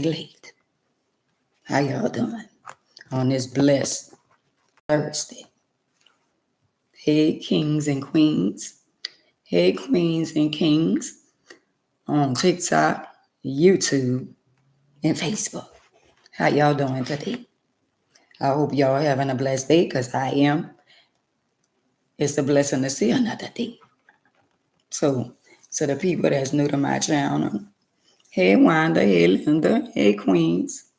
late. How y'all doing on this blessed Thursday? Hey, kings and queens. Hey, queens and kings on TikTok, YouTube, and Facebook. How y'all doing today? I hope y'all having a blessed day because I am. It's a blessing to see another day. So, the people that's new to my channel, hey, Wanda, hey, Linda, hey, queens.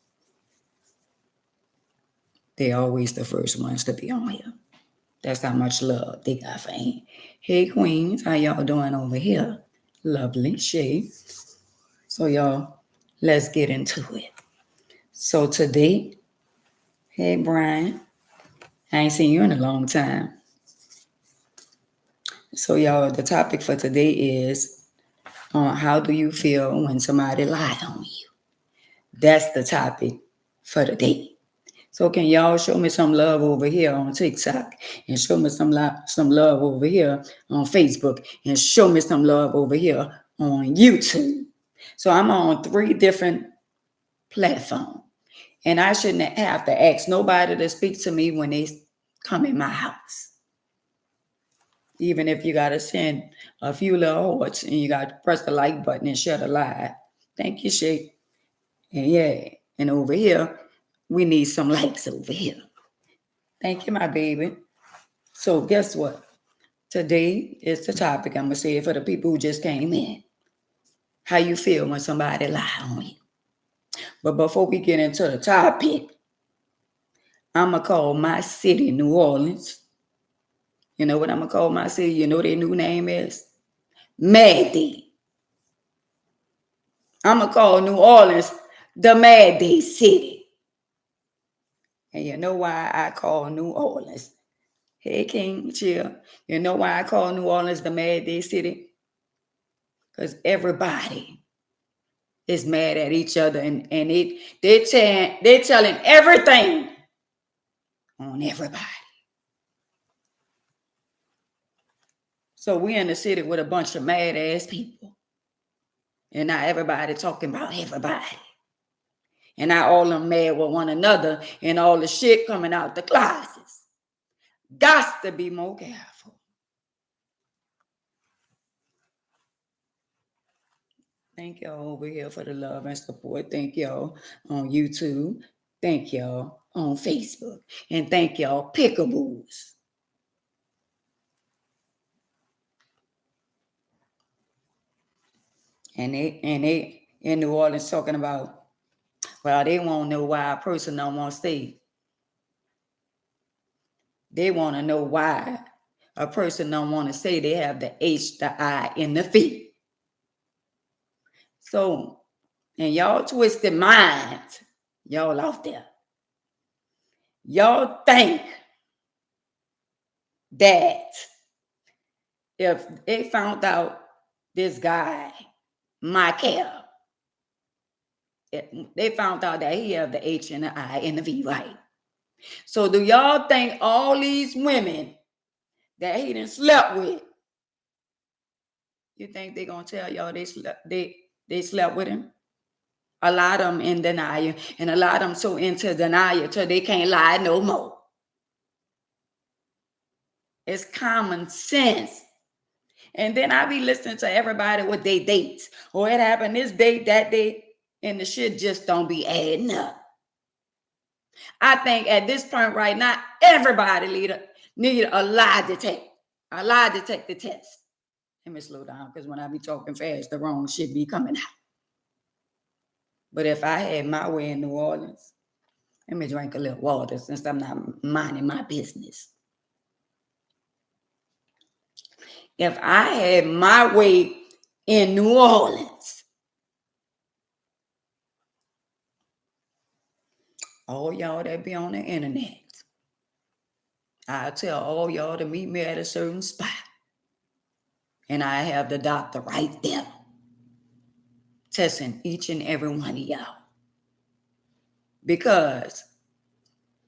They always the first ones to be on here. That's how much love they got for me. Hey, queens, how y'all doing over here? Lovely, Shay. So, y'all, let's get into it. So, today, hey, Brian, I ain't seen you in a long time. So, y'all, the topic for today is how do you feel when somebody lied on you? That's the topic for today. So can y'all show me some love over here on TikTok and show me some love over here on Facebook and show me some love over here on YouTube. So I'm on 3 different platforms and I shouldn't have to ask nobody to speak to me when they come in my house. Even if you got to send a few little hearts and you got to press the like button and share the live. Thank you, Shay. And yeah, and over here, we need some likes over here. Thank you, my baby. So guess what? Today is the topic. I'm going to say it for the people who just came in. How you feel when somebody lie on you. But before we get into the topic, I'm going to call my city New Orleans. You know what I'm going to call my city? You know their new name is? Maddie. I'm going to call New Orleans the Maddie City. And you know why I call New Orleans? Hey, King, chill. You know why I call New Orleans the Maddie City? Because everybody is mad at each other and they're telling everything on everybody. So we're in the city with a bunch of mad ass people. And now everybody talking about everybody. And now all of them mad with one another and all the shit coming out the closets. Got to be more careful. Thank y'all over here for the love and support. Thank y'all on YouTube. Thank y'all on Facebook. And thank y'all pickaboos. And they in New Orleans talking about, well, they won't know why a person don't want to stay. They want to know why a person don't want to say they have the H, the I, and the V. So, and y'all twisted minds, y'all out there. Y'all think that if they found out this guy, Michael, they found out that he have the H and the I and the V, right? So do y'all think all these women that he done slept with, you think they gonna tell y'all they slept with him? A lot of them in denial, and a lot of them so into denial till they can't lie no more. It's common sense. And then I be listening to everybody with their dates. Or it happened this date, that date, and the shit just don't be adding up. I think at this point right now, everybody need a lie detector test. Let me slow down because when I be talking fast, the wrong shit be coming out. But if I had my way in New Orleans, let me drink a little water since I'm not minding my business. If I had my way in New Orleans, all y'all that be on the internet, I tell all y'all to meet me at a certain spot. And I have the doctor right there testing each and every one of y'all. Because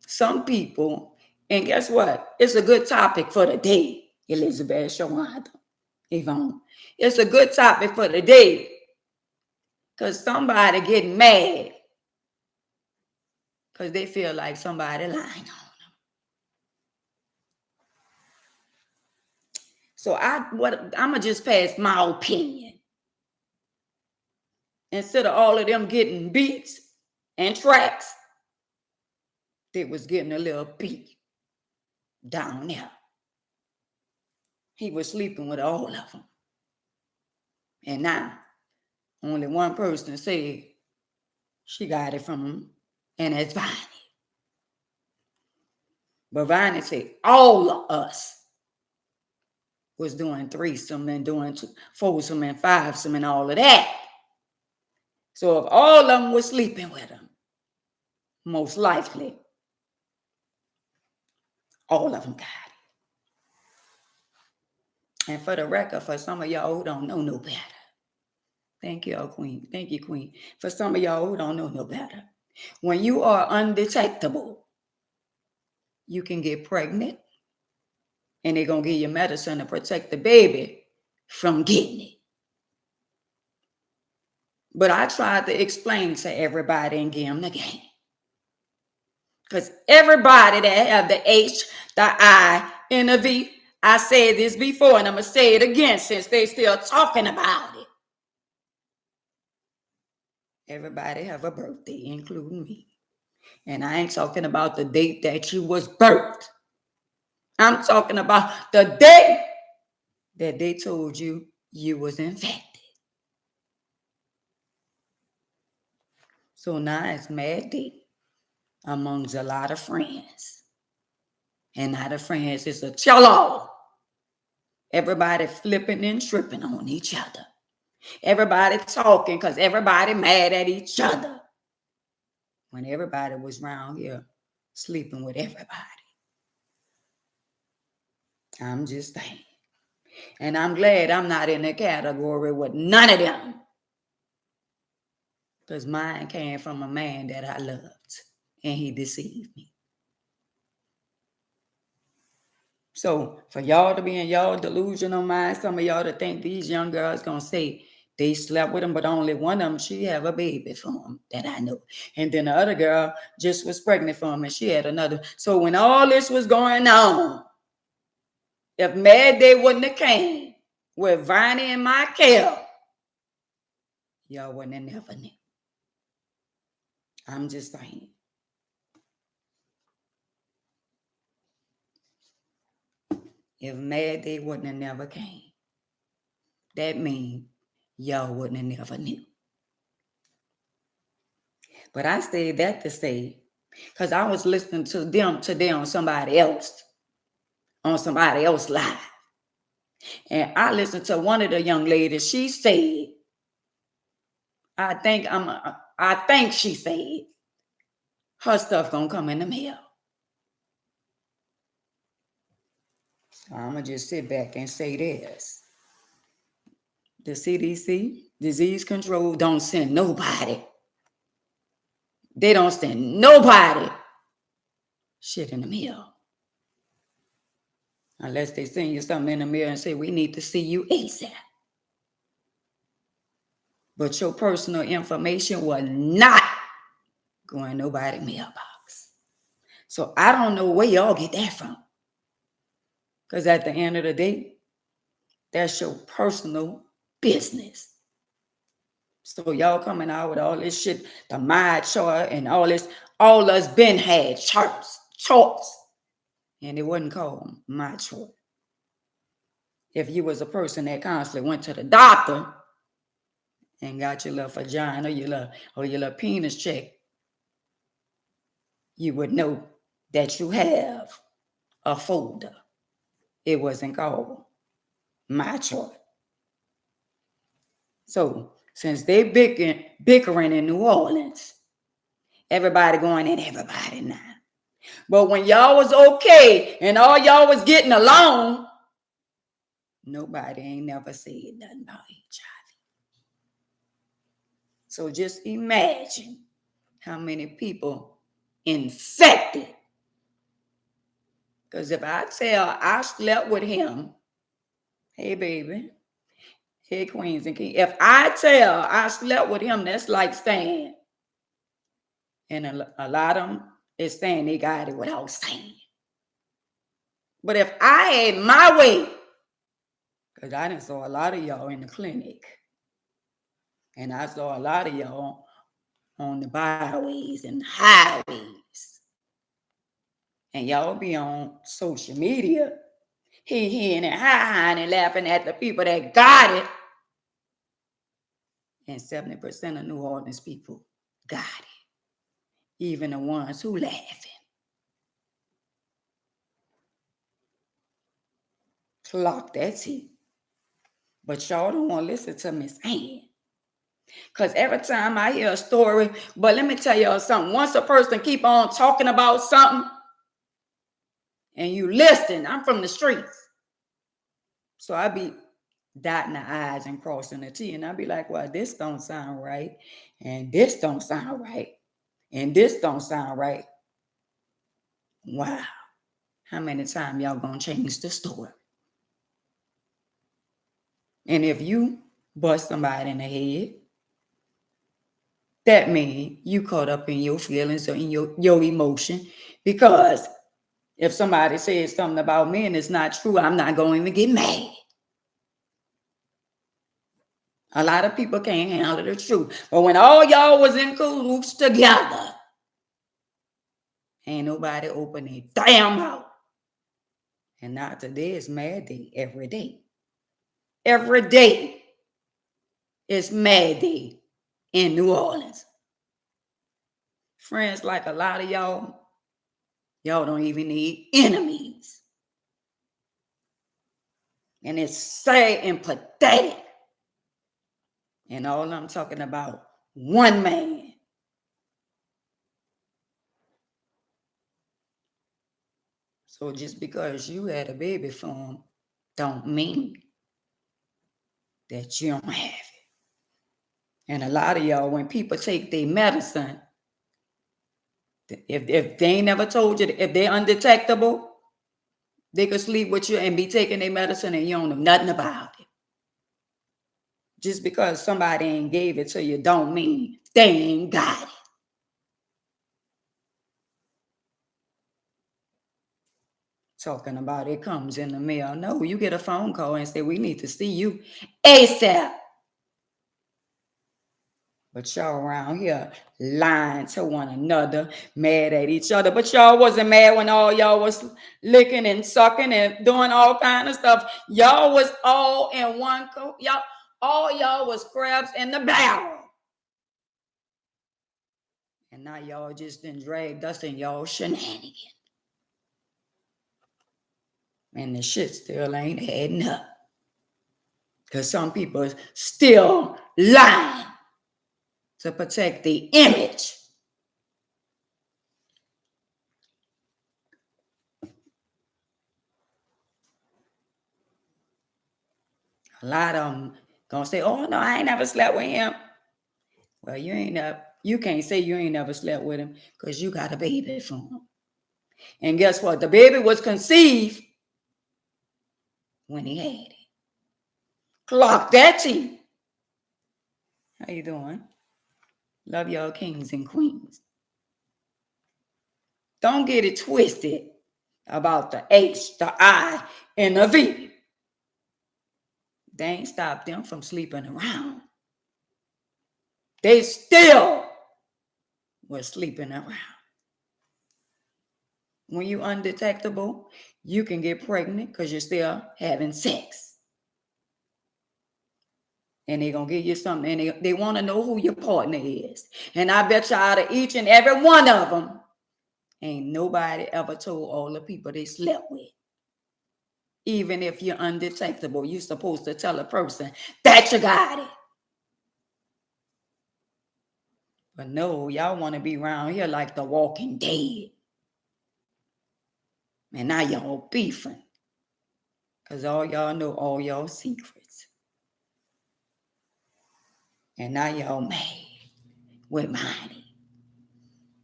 some people, and guess what? It's a good topic for the day, Elizabeth, Shawanda, Yvonne. It's a good topic for the day. Because somebody getting mad because they feel like somebody lying on them. So I'm gonna just pass my opinion. Instead of all of them getting beats and tracks, they was getting a little beat down there. He was sleeping with all of them. And now, only one person said she got it from him, and it's Viney. But Viney said all of us was doing threesome and doing foursome and fivesome and all of that. So if all of them was sleeping with him, most likely, all of them got it. And for the record, for some of y'all who don't know no better, thank you, Queen. Thank you, Queen. For some of y'all who don't know no better, when you are undetectable, you can get pregnant, and they're going to give you medicine to protect the baby from getting it. But I tried to explain to everybody and give them the game. Because everybody that have the H, the I, and the V, I said this before, and I'm going to say it again since they still talking about it. Everybody have a birthday, including me. And I ain't talking about the date that you was birthed. I'm talking about the day that they told you you was infected. So now it's mad day amongst a lot of friends. And now the friends is a cello. Everybody flipping and tripping on each other. Everybody talking because everybody mad at each other. When everybody was around here sleeping with everybody. I'm just saying. And I'm glad I'm not in the category with none of them. Because mine came from a man that I loved. And he deceived me. So for y'all to be in y'all delusional mind, some of y'all to think these young girls going to say they slept with him, but only one of them, she have a baby for him that I know. And then the other girl just was pregnant for him and she had another. So when all this was going on, if Mad Day wouldn't have came with Viney and Michael, y'all wouldn't have never knew. I'm just saying. If Mad Day wouldn't have never came, that means y'all wouldn't have never knew. But I said that to say, because I was listening to them today on somebody else's live. And I listened to one of the young ladies. She said, I think she said, her stuff gonna come in the mail. So I'm gonna just sit back and say this. The CDC, disease control, don't send nobody. They don't send nobody shit in the mail. Unless they send you something in the mail and say, we need to see you ASAP. But your personal information will not go in nobody's mailbox. So I don't know where y'all get that from. Because at the end of the day, that's your personal business. So y'all coming out with all this shit, the my chart and all this, all us been had charts. And it wasn't called my chart. If you was a person that constantly went to the doctor and got your little vagina or your little penis checked, you would know that you have a folder. It wasn't called my chart. So since they bickering in New Orleans, everybody going at everybody now. But when y'all was okay and all y'all was getting along, nobody ain't never said nothing about HIV. So just imagine how many people infected. Because if I tell I slept with him, hey baby, hey queens and kings, if I tell I slept with him, that's like saying And a lot of them is saying they got it without saying. But if I had my way, because I didn't saw a lot of y'all in the clinic, and I saw a lot of y'all on the byways and highways, and y'all be on social media, he and hi and laughing at the people that got it, and 70% of New Orleans people got it, even the ones who laughing. Clock that tea. But y'all don't want to listen to Miss Ann. Because every time I hear a story, but let me tell y'all something. Once a person keep on talking about something and you listen, I'm from the streets. So I be dotting the I's and crossing the T. And I be like, well, this don't sound right. And this don't sound right. And this don't sound right. Wow. How many times y'all gonna change the story? And if you bust somebody in the head, that means you caught up in your feelings or in your emotion. Because if somebody says something about me and it's not true, I'm not going to get mad. A lot of people can't handle the truth. But when all y'all was in cahoots together, ain't nobody open their damn mouth. And not today, it's Mad Day every day. Every day is Mad Day in New Orleans. Friends, like a lot of y'all don't even need enemies. And it's sad and pathetic. And all I'm talking about, one man. So just because you had a baby for him, don't mean that you don't have it. And a lot of y'all, when people take their medicine, if they ain't never told you, if they're undetectable, they could sleep with you and be taking their medicine and you don't know nothing about it. Just because somebody ain't gave it to you don't mean they ain't got it. Talking about it comes in the mail. No, you get a phone call and say, we need to see you ASAP. But y'all around here lying to one another, mad at each other. But y'all wasn't mad when all y'all was licking and sucking and doing all kind of stuff. Y'all was all in one coat. Y'all was crabs in the barrel. And now y'all just done dragged us in y'all shenanigans. And the shit still ain't adding up. Because some people still lying to protect the image. A lot of them gonna say, oh no, I ain't never slept with him. Well, you can't say you ain't never slept with him because you got a baby from him. And guess what? The baby was conceived when he had it. Clock that tea. How you doing? Love y'all kings and queens. Don't get it twisted about the H, the I, and the V. They ain't stopped them from sleeping around. They still were sleeping around. When you're undetectable, you can get pregnant because you're still having sex. And they're going to give you something, and they want to know who your partner is. And I bet you out of each and every one of them, ain't nobody ever told all the people they slept with. Even if you're undetectable, you're supposed to tell a person that you got it. But no, y'all want to be around here like the Walking Dead. And now y'all beefing. Because all y'all know all y'all secrets. And now y'all mad with Viney.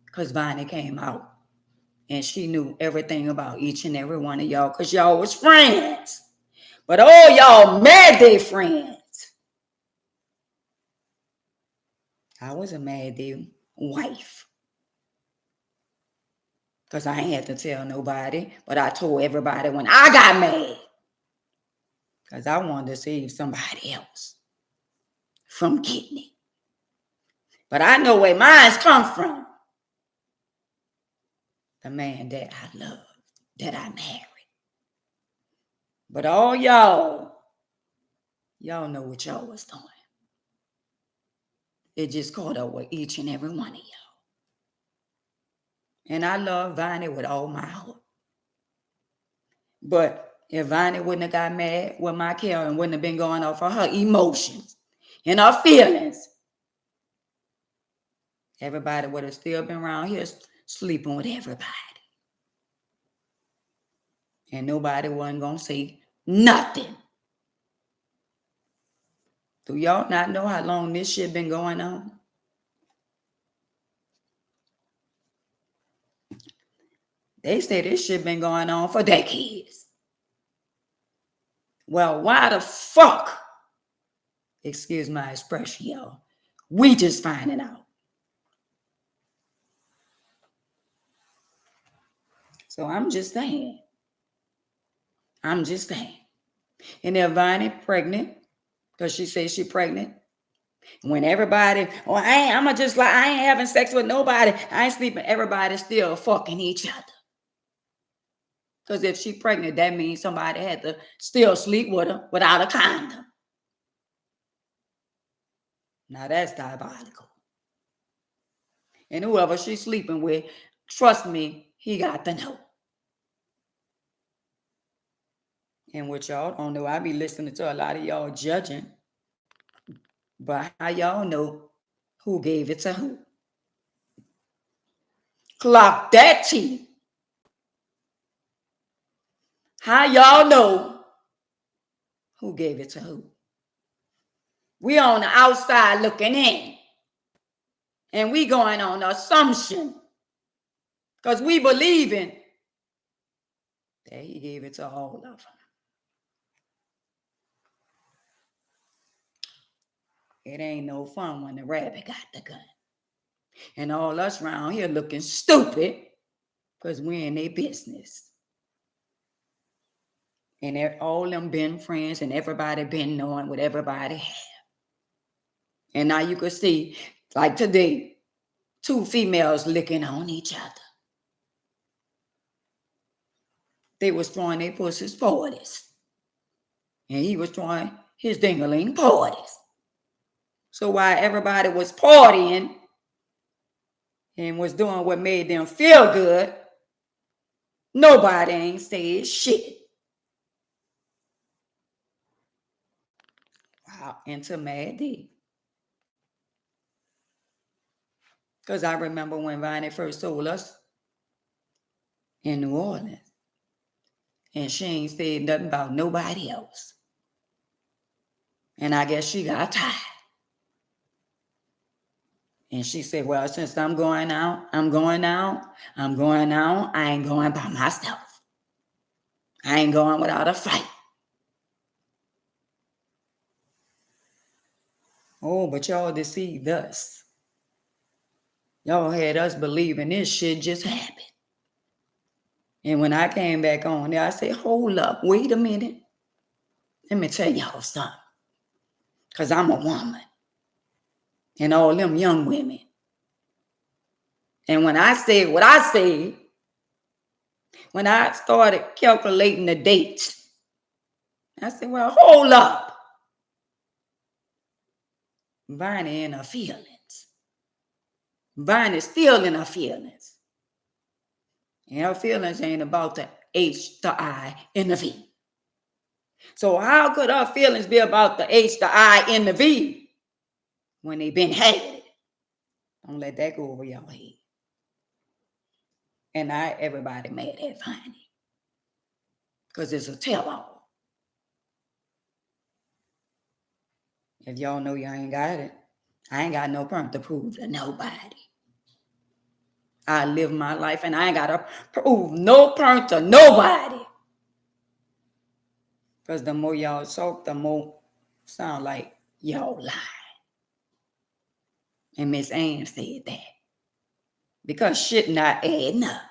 Because Viney came out and she knew everything about each and every one of y'all because y'all was friends. But all y'all mad they friends. I was a mad day wife. Because I ain't had to tell nobody, but I told everybody when I got mad. Because I wanted to save somebody else from getting it. But I know where mine's come from. The man that I love, that I married. But all y'all know what y'all was doing. It just caught up with each and every one of y'all. And I love Viney with all my heart. But if Viney wouldn't have got mad with my Karen, wouldn't have been going off of her emotions and her feelings, everybody would have still been around here sleeping with everybody. And nobody wasn't going to say nothing. Do y'all not know how long this shit been going on? They say this shit been going on for decades. Well, why the fuck, excuse my expression, y'all, we just finding out. So I'm just saying. And if Viney pregnant, because she says she pregnant, when everybody, I ain't having sex with nobody, I ain't sleeping, everybody's still fucking each other. Because if she pregnant, that means somebody had to still sleep with her without a condom. Now that's diabolical. And whoever she's sleeping with, trust me, he got to know. And what y'all don't know, I be listening to a lot of y'all judging. But how y'all know who gave it to who? Clock that T. How y'all know who gave it to who? We on the outside looking in. And we going on assumption. Because we believing that he gave it to all of them. It ain't no fun when the rabbit got the gun. And all us around here looking stupid because we in their business. And all them been friends and everybody been knowing what everybody have. And now you can see, like today, 2 females licking on each other. They was throwing their pussies parties. And he was throwing his dingaling parties. So while everybody was partying and was doing what made them feel good, nobody ain't said shit. Wow, into Mad D. Because I remember when Viney first told us in New Orleans. And she ain't said nothing about nobody else. And I guess she got tired. And she said, well, since I'm going out, I ain't going by myself. I ain't going without a fight. Oh, but y'all deceived us. Y'all had us believing this shit just happened. And when I came back on there, I said, hold up, wait a minute. Let me tell y'all something. Because I'm a woman. And all them young women. And when I said what I said, when I started calculating the dates, I said, well, hold up. Viney in her feelings. Viney's still in her feelings. And her feelings ain't about the H, the I, and the V. So how could her feelings be about the H, the I, and the V when they been had it? Don't let that go over your head. And not everybody mad at Viney. Because it's a tell-all. If y'all know y'all ain't got it, I ain't got no point to prove to nobody. I live my life and I ain't got to prove no point to nobody. Because the more y'all talk, the more sound like y'all lie. And Miss Ann said that. Because shit not adding up.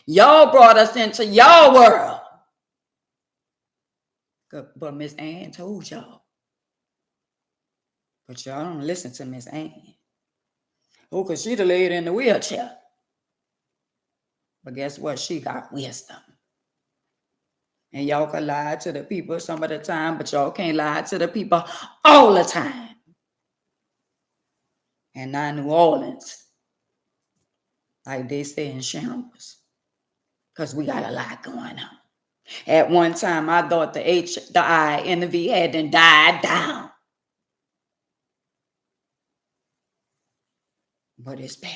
Y'all brought us into y'all world. But Miss Ann told y'all. But y'all don't listen to Miss Ann. Oh, because she the lady in the wheelchair. But guess what? She got wisdom. And y'all can lie to the people some of the time, but y'all can't lie to the people all the time. And now New Orleans, like they say in shambles, because we got a lot going on. At one time, I thought the H, the I, and the V hadn't died down. But it's back.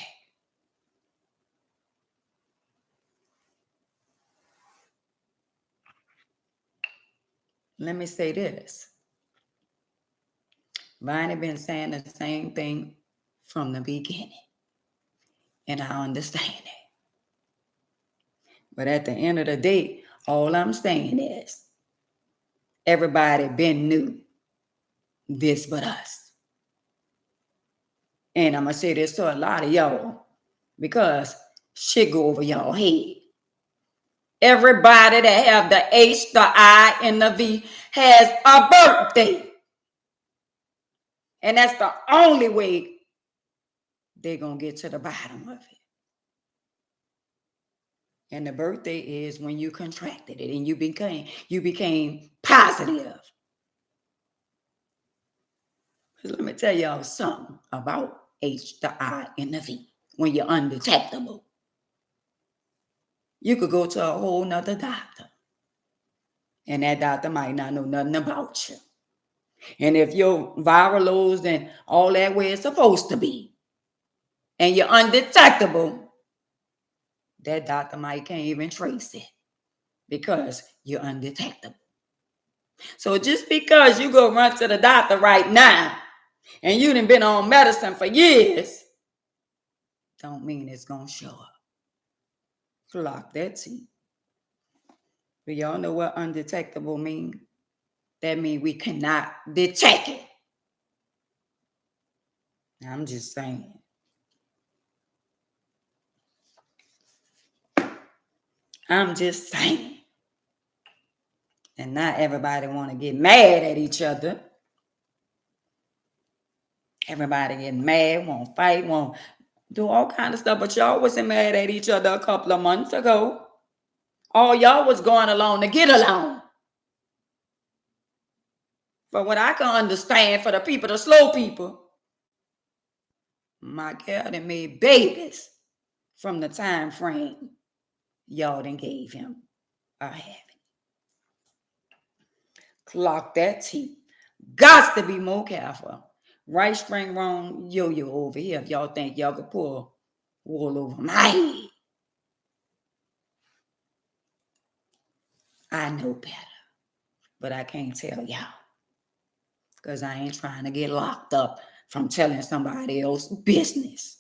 Let me say this. Viney been saying the same thing from the beginning. And I understand it. But at the end of the day, all I'm saying is everybody been knew this but us. And I'm going to say this to a lot of y'all because shit go over y'all head. Everybody that have the H, the I, and the V has a birthday. And that's the only way they're going to get to the bottom of it. And the birthday is when you contracted it and you became positive. Let me tell y'all something about H, the I, and the V. When you're undetectable, you could go to a whole nother doctor. And that doctor might not know nothing about you. And if your viral loads and all that way it's supposed to be, and you're undetectable, that doctor might can't even trace it because you're undetectable. So just because you go run to the doctor right now and you done been on medicine for years, don't mean it's gonna show up. Clock that T. Do y'all know what undetectable means? That means we cannot detect it. I'm just saying. I'm just saying. And not everybody want to get mad at each other. Everybody getting mad, won't fight, won't do all kind of stuff. But y'all wasn't mad at each other a couple of months ago. All y'all was going along to get along. From what I can understand, for the people, the slow people, my girl done made babies from the time frame y'all done gave him a habit. Clock that T. Got to be more careful. Right string, wrong yo-yo over here. If y'all think y'all could pull wool over my head. I know better. But I can't tell y'all. Because I ain't trying to get locked up from telling somebody else's business.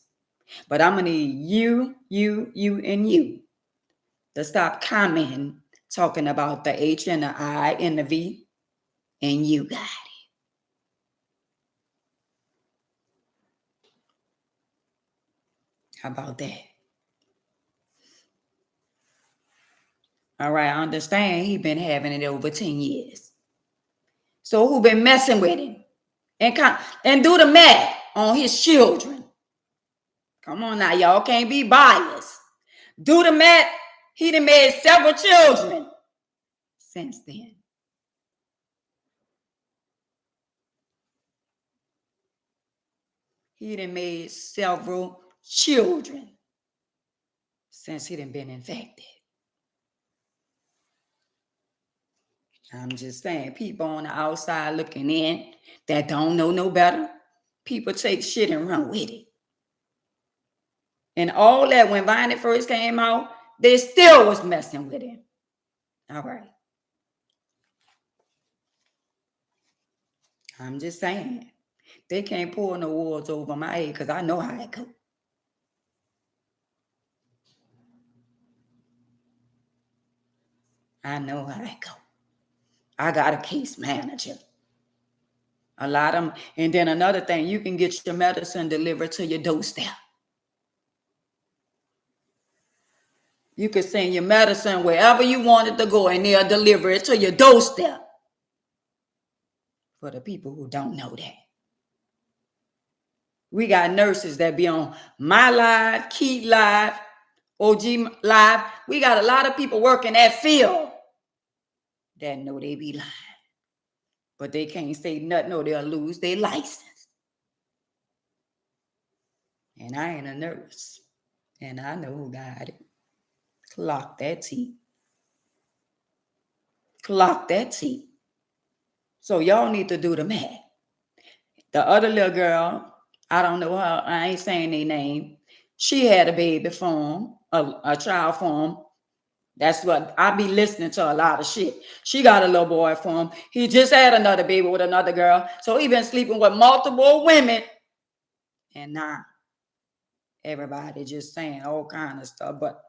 But I'm going to need you, and you to stop commenting, talking about the H and the I and the V, and you got it. How about that? All right, I understand he been having it over 10 years. So who been messing with him? And do the math on his children. Come on now, y'all can't be biased. Do the math. He done made several children since then. He done made several children since he done been infected. I'm just saying, people on the outside looking in that don't know no better, people take shit and run with it. And all that, when Viney first came out, they still was messing with him. All right. I'm just saying, they can't pull no walls over my head because I know how it goes. I know how it goes. I got a case manager. A lot of them. And then another thing, you can get your medicine delivered to your doorstep. You could send your medicine wherever you want it to go, and they'll deliver it to your doorstep. For the people who don't know that. We got nurses that be on my live, Keith live, OG live. We got a lot of people working that field that know they be lying. But they can't say nothing or they'll lose their license. And I ain't a nurse. And I know who got it. Clock that T. Clock that T. So y'all need to do the math. The other little girl, I don't know her, I ain't saying their name. She had a baby for him, a child for him. That's what I be listening to, a lot of shit. She got a little boy for him. He just had another baby with another girl. So he been sleeping with multiple women. And now everybody just saying all kind of stuff. But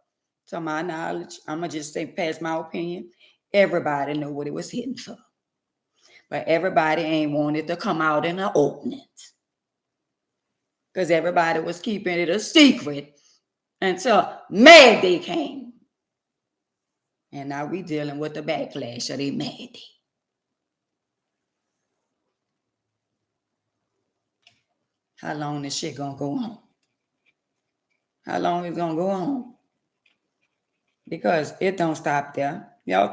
to my knowledge, I'm going to just say, pass my opinion, everybody know what it was hitting for. But everybody ain't wanted to come out in the opening. Because everybody was keeping it a secret until Mad Day came. And now we dealing with the backlash of the Mad Day. How long this shit gonna go on? How long is gonna go on? Because it don't stop there. Y'all,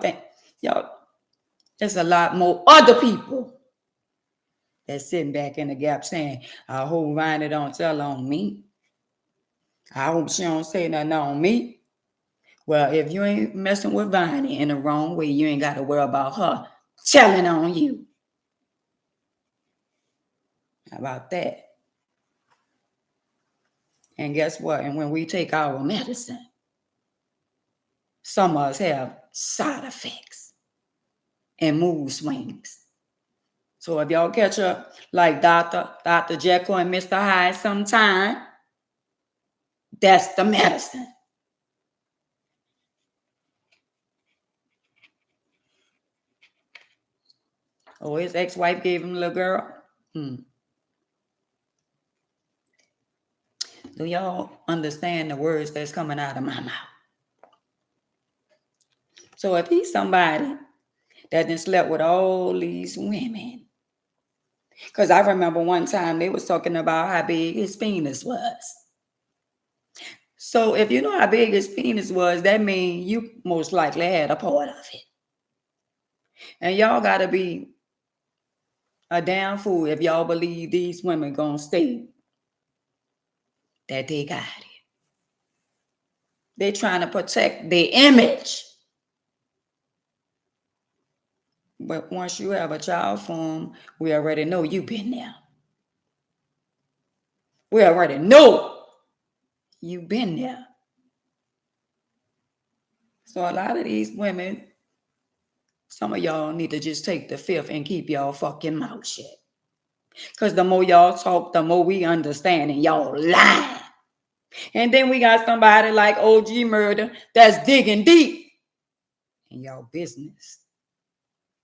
there's a lot more other people that's sitting back in the gap saying, I hope Ronnie don't tell on me. I hope she don't say nothing on me. Well, if you ain't messing with Viney in the wrong way, you ain't got to worry about her telling on you. How about that? And guess what? And when we take our medicine, some of us have side effects and mood swings. So if y'all catch up like Dr. Jekyll and Mr. Hyde sometime, that's the medicine. Oh, his ex-wife gave him a little girl. Do y'all understand the words that's coming out of my mouth? So if he's somebody that done slept with all these women, because I remember one time they was talking about how big his penis was. So if you know how big his penis was, that means you most likely had a part of it. And y'all got to be a damn fool if y'all believe these women gonna stay that they got it. They trying to protect their image. But once you have a child form, we already know you've been there. We already know you've been there. So a lot of these women, some of y'all need to just take the fifth and keep y'all fucking mouth shut. Because the more y'all talk, the more we understand, and y'all lie. And then we got somebody like OG Murder that's digging deep in y'all business.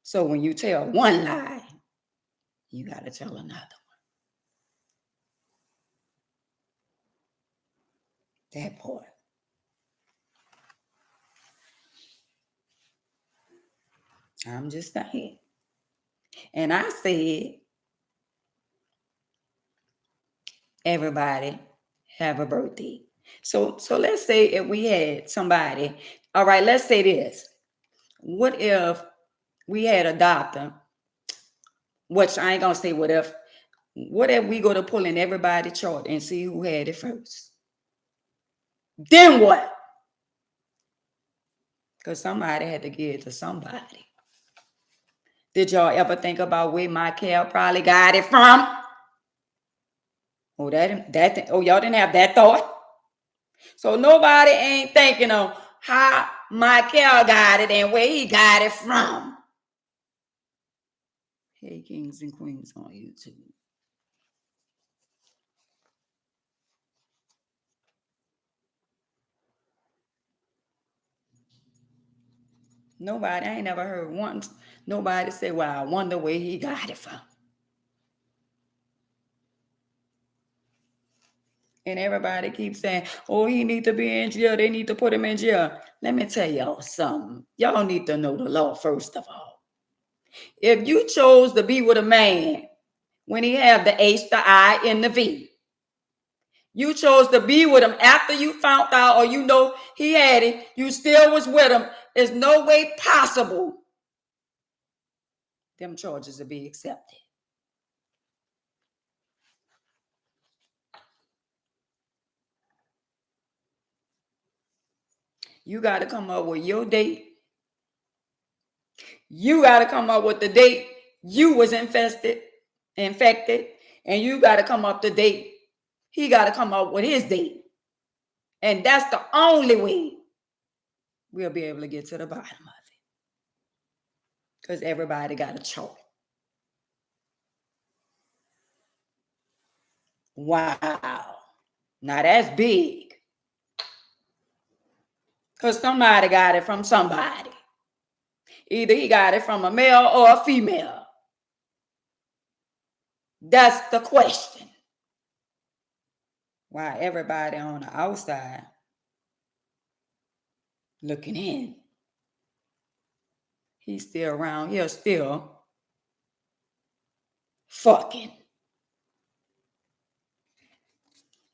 So when you tell one lie, you got to tell another one. That part. I'm just saying. And I said, everybody have a birthday. So let's say if we had somebody, all right, let's say this. What if we had a doctor, which I ain't gonna say what if we go to pulling everybody's chart and see who had it first? Then what? Because somebody had to give it to somebody. Did y'all ever think about where Michael probably got it from? Oh, y'all didn't have that thought? So nobody ain't thinking of how Michael got it and where he got it from. Hey, kings and queens on YouTube. Nobody, I ain't never heard once nobody say, well, I wonder where he got it from. And everybody keeps saying, oh, he need to be in jail. They need to put him in jail. Let me tell y'all something. Y'all need to know the law first of all. If you chose to be with a man when he had the H, the I, and the V, you chose to be with him after you found out or you know he had it, you still was with him, there's no way possible them charges will be accepted. You got to come up with your date. You got to come up with the date you was infected, and you got to come up the date. He got to come up with his date. And that's the only way we'll be able to get to the bottom of it. Because everybody got a choice. Wow. Now that's big. Because somebody got it from somebody. Either he got it from a male or a female. That's the question. Why everybody on the outside looking in. He's still around here, still fucking.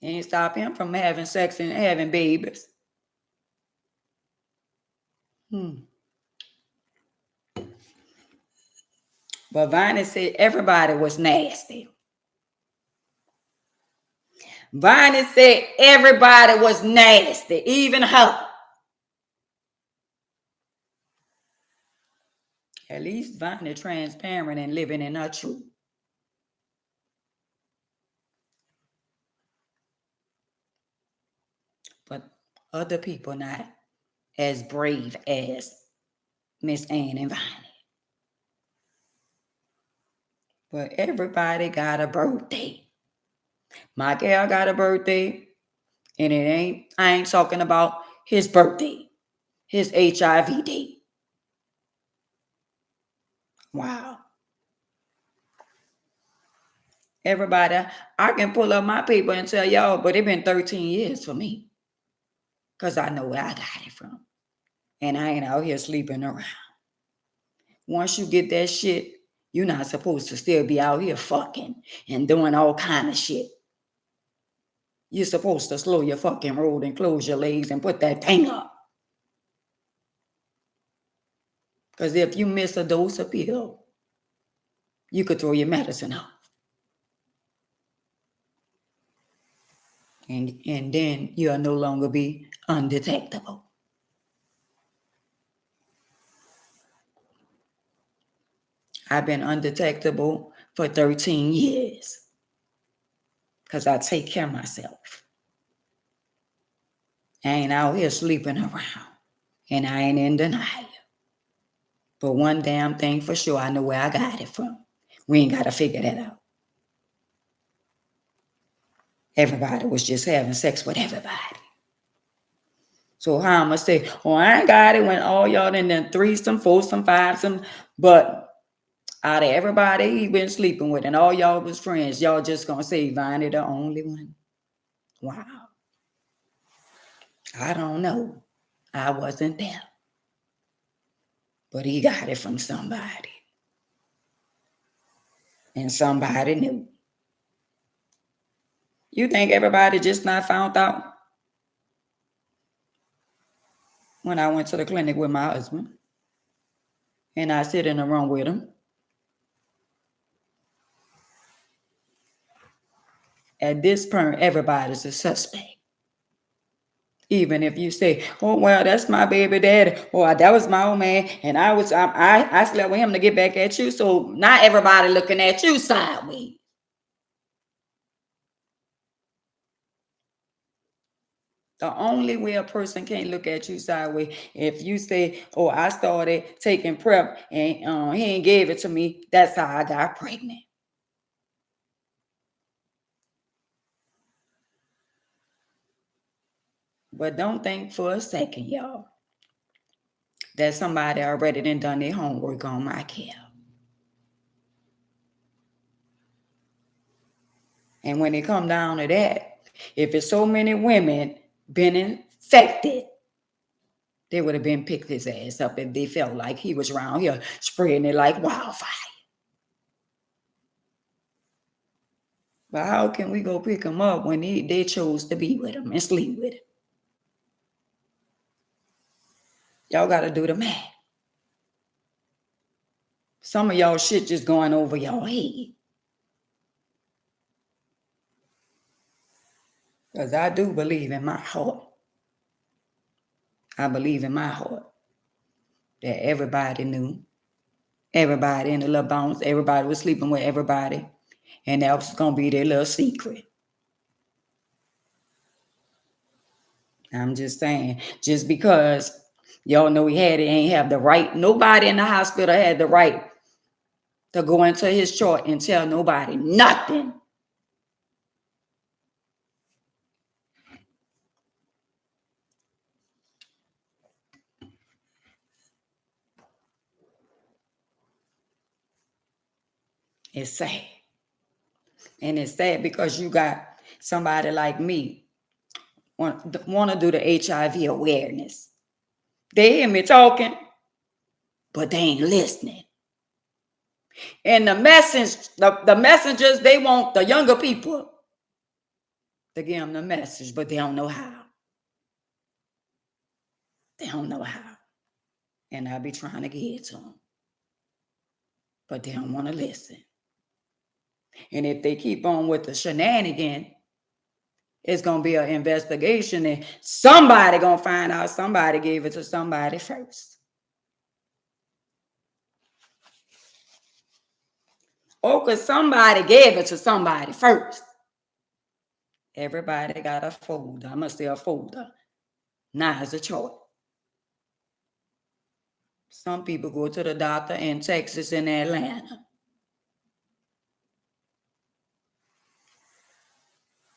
Ain't stop him from having sex and having babies. But Viney said everybody was nasty. Viney said everybody was nasty, even her. At least Viney transparent and living in her truth. But other people not as brave as Miss Ann and Viney. But everybody got a birthday. My gal got a birthday, and I ain't talking about his birthday, his HIV day. Wow. Everybody, I can pull up my paper and tell y'all, but it been 13 years for me. Because I know where I got it from. And I ain't out here sleeping around. Once you get that shit, you're not supposed to still be out here fucking and doing all kind of shit. You're supposed to slow your fucking roll and close your legs and put that thing up. Because if you miss a dose of pill, you could throw your medicine off. And then you'll no longer be undetectable. I've been undetectable for 13 years because I take care of myself. I ain't out here sleeping around, and I ain't in denial. But one damn thing for sure, I know where I got it from. We ain't got to figure that out. Everybody was just having sex with everybody. So how I'ma say, oh, I ain't got it when all y'all in there threesome, foursome, fivesome, but out of everybody he been sleeping with and all y'all was friends, y'all just gonna say Viney the only one? Wow. I don't know. I wasn't there. But he got it from somebody. And somebody knew. You think everybody just not found out? When I went to the clinic with my husband and I sit in the room with him, at this point, everybody's a suspect. Even if you say, oh, well, that's my baby daddy, or that was my old man, and I slept with him to get back at you, so not everybody looking at you sideways. The only way a person can't look at you sideways, if you say, oh, I started taking PrEP and he ain't gave it to me, that's how I got pregnant. But don't think for a second, y'all, that somebody already done their homework on my care. And when it come down to that, If it's so many women been infected, they would have been picked his ass up if they felt like he was around here spreading it like wildfire. But how can we go pick him up when they chose to be with him and sleep with him? Y'all got to do the math. Some of y'all shit just going over y'all head. Because I do believe in my heart. I believe in my heart that everybody knew. Everybody in the little bounce, everybody was sleeping with everybody. And that was going to be their little secret. I'm just saying, just because y'all know he had it, ain't have the right. Nobody in the hospital had the right to go into his chart and tell nobody nothing. It's sad. And it's sad because you got somebody like me want to do the HIV awareness. They hear me talking, but they ain't listening. And the messengers, they want the younger people to give them the message, but they don't know how. They don't know how. And I be trying to get it to them. But they don't want to listen. And if they keep on with the shenanigan, it's going to be an investigation and somebody going to find out somebody gave it to somebody first. Oh, because somebody gave it to somebody first. Everybody got a folder. I must say a folder. Now it's a chart. Some people go to the doctor in Texas and Atlanta.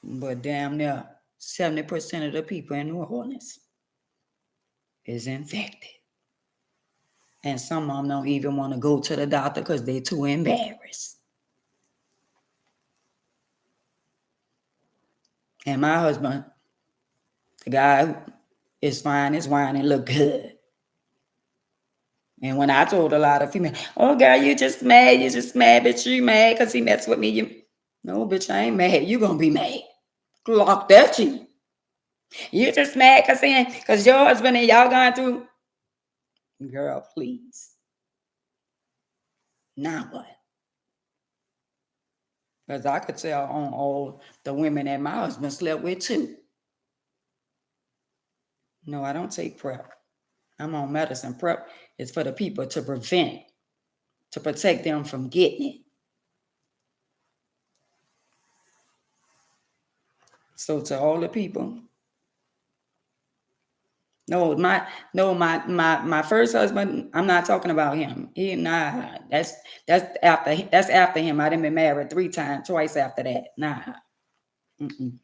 But damn near 70% of the people in New Orleans is infected. And some of them don't even want to go to the doctor because they're too embarrassed. And my husband, the guy who is fine, is wine and look good. And when I told a lot of females, oh, girl, you just mad, bitch, you mad because he messed with me. No, bitch, I ain't mad. You going to be mad. Clock that you. You just mad because your husband and y'all going through. Girl, please. Now what? Because I could tell on all the women that my husband slept with too. No, I don't take PrEP. I'm on medicine. PrEP is for the people to protect them from getting it. So to all the people, my first husband, I'm not talking about him. That's after him. I done been married twice after that. Nah. Mm-mm.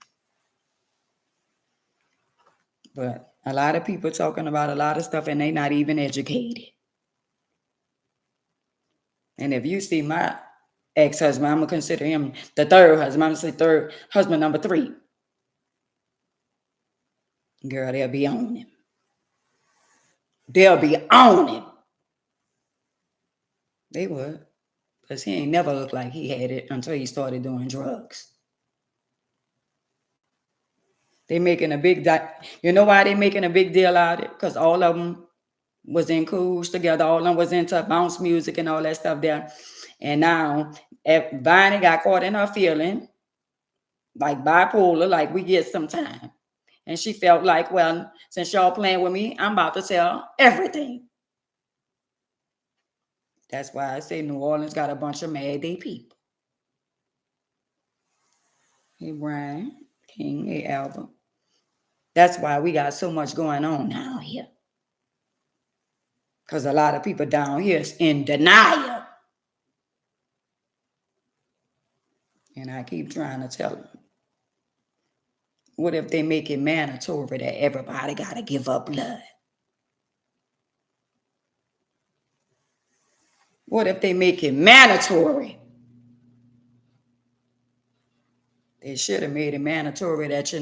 But a lot of people talking about a lot of stuff and they not even educated. And if you see my ex-husband, I'm gonna consider him the third husband. I'm gonna say third husband number 3. Girl, they'll be on him. They'll be on him. They would. Because he ain't never looked like he had it until he started doing drugs. They making a big you know why they making a big deal out of it? Because all of them was in cools together. All of them was into bounce music and all that stuff there. And now Bonnie got caught in her feeling, like bipolar, like we get sometimes. And she felt like, well, since y'all playing with me, I'm about to tell everything. That's why I say New Orleans got a bunch of mad day people. Hey, Brian, King, hey, Albert. That's why we got so much going on down here. Because a lot of people down here is in denial. And I keep trying to tell them, what if they make it mandatory that everybody got to give up blood? What if they make it mandatory They should have made it mandatory that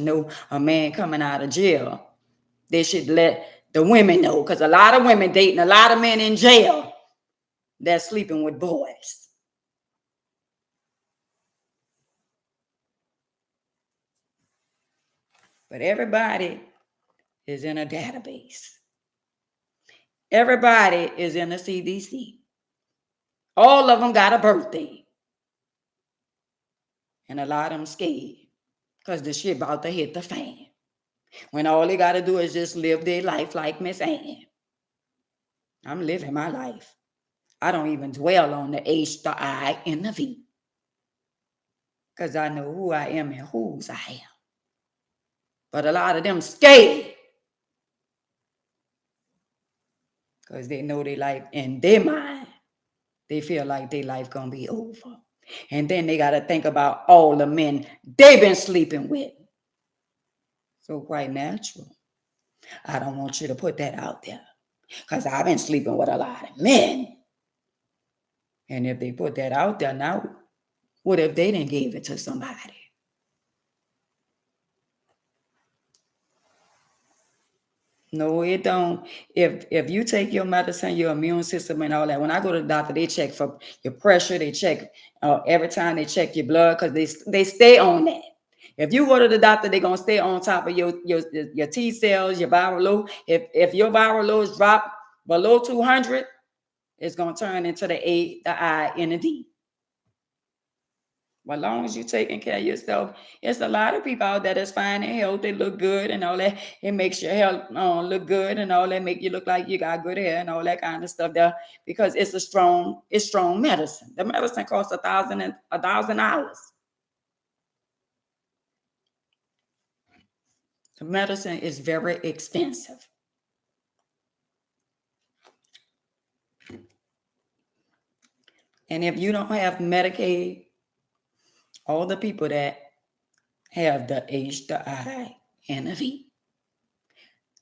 a man coming out of jail. They should let the women know, because a lot of women dating a lot of men in jail that's sleeping with boys. But everybody is in a database. Everybody is in the CDC. All of them got a birthday. And a lot of them scared because the shit about to hit the fan. When all they got to do is just live their life like Miss Ann. I'm living my life. I don't even dwell on the H, the I, and the V. Because I know who I am and whose I am. But a lot of them scared. Because they know their life in their mind. They feel like their life going to be over. And then they got to think about all the men they've been sleeping with. So quite natural. I don't want you to put that out there. Because I've been sleeping with a lot of men. And if they put that out there now, what if they didn't give it to somebody? No, it don't. If you take your medicine, your immune system and all that, when I go to the doctor, they check for your pressure. They check every time they check your blood, because they stay on that. If you go to the doctor, they're gonna stay on top of your T cells, your viral load. If your viral loads drop below 200, it's gonna turn into the A, the I, and the D. Well, as long as you're taking care of yourself, it's a lot of people out there that's fine and healthy, look good and all that. It makes your health look good and all that, make you look like you got good hair and all that kind of stuff there, because it's strong medicine. The medicine costs $1,000. The medicine is very expensive. And if you don't have Medicaid, all the people that have the H, the I, and the V,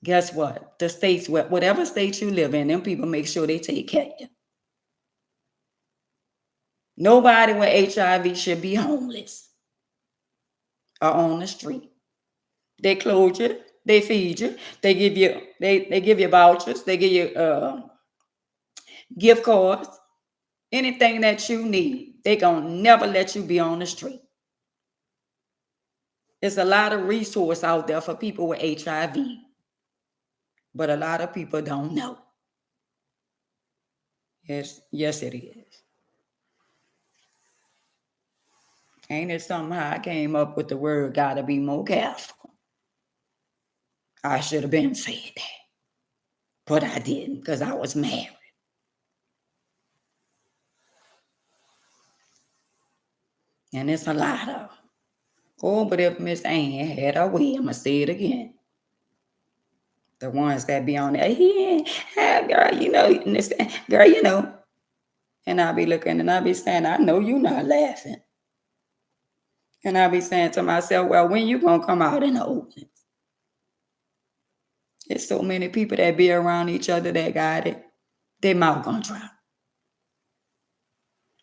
guess what? The states, whatever state you live in, them people make sure they take care of you. Nobody with HIV should be homeless or on the street. They clothe you, they feed you, they give you vouchers, they give you gift cards, anything that you need. They gonna never let you be on the street. There's a lot of resource out there for people with HIV, but a lot of people don't know. Yes, it is. Ain't it somehow I came up with the word gotta be more careful? I should have been said that, but I didn't, because I was married. And it's a lot of. Oh, but if Miss Ann had her way, I'ma say it again. The ones that be on there, yeah, girl, you know. And I'll be looking and I'll be saying, I know you not laughing. And I'll be saying to myself, well, when you gonna come out in the open? There's so many people that be around each other that got it. Their mouth gonna drop.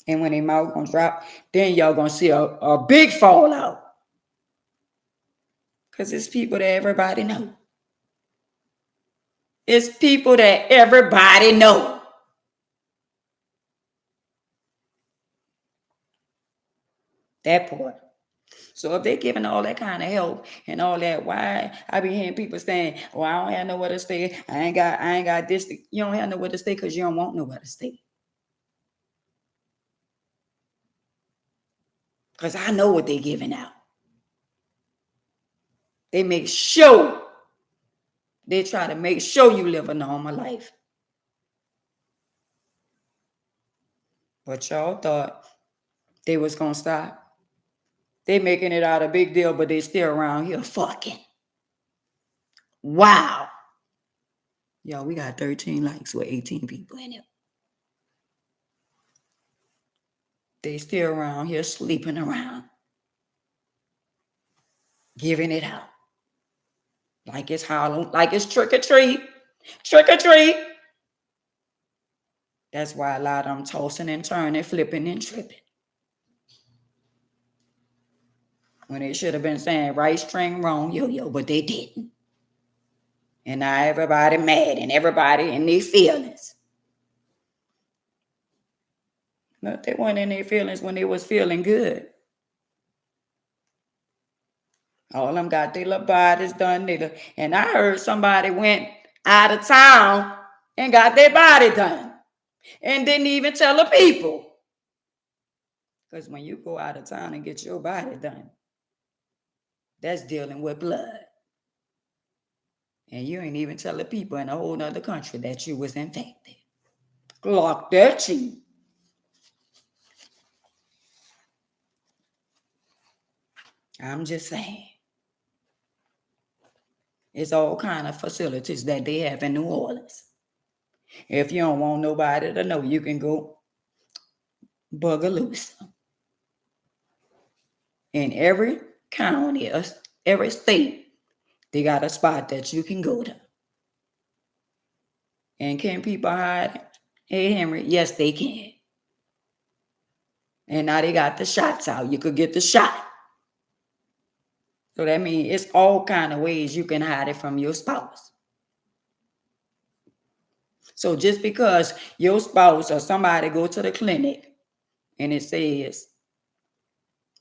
And when their mouth gonna drop, then y'all gonna see a big fallout. Because it's people that everybody know. It's people that everybody know. That part. So if they're giving all that kind of help and all that, why I be hearing people saying, "Oh, I don't have nowhere to stay. I ain't got this." You don't have nowhere to stay because you don't want nowhere to stay. Because I know what they're giving out. They make sure. They try to make sure you live a normal life. But y'all thought they was gonna stop. They making it out a big deal, but they still around here fucking. Wow. Y'all, we got 13 likes with 18 people in it. They still around here sleeping around. Giving it out. Like it's Halloween, like it's trick or treat. Trick or treat. That's why a lot of them tossing and turning, flipping and tripping. when they should have been saying right string wrong yo-yo, but they didn't. And now everybody mad and everybody in their feelings. But they weren't in their feelings when they was feeling good. All them got their little bodies done. And I heard somebody went out of town and got their body done and didn't even tell the people. Because when you go out of town and get your body done, that's dealing with blood. And you ain't even tell the people in a whole nother country that you was infected. Clock that cheap. I'm just saying. It's all kind of facilities that they have in New Orleans. If you don't want nobody to know, you can go bugger loose. In every county, every state, they got a spot that you can go to. And can people hide? Hey, Henry, yes, they can. And now they got the shots out. You could get the shot. So that means it's all kind of ways you can hide it from your spouse. So just because your spouse or somebody go to the clinic and it says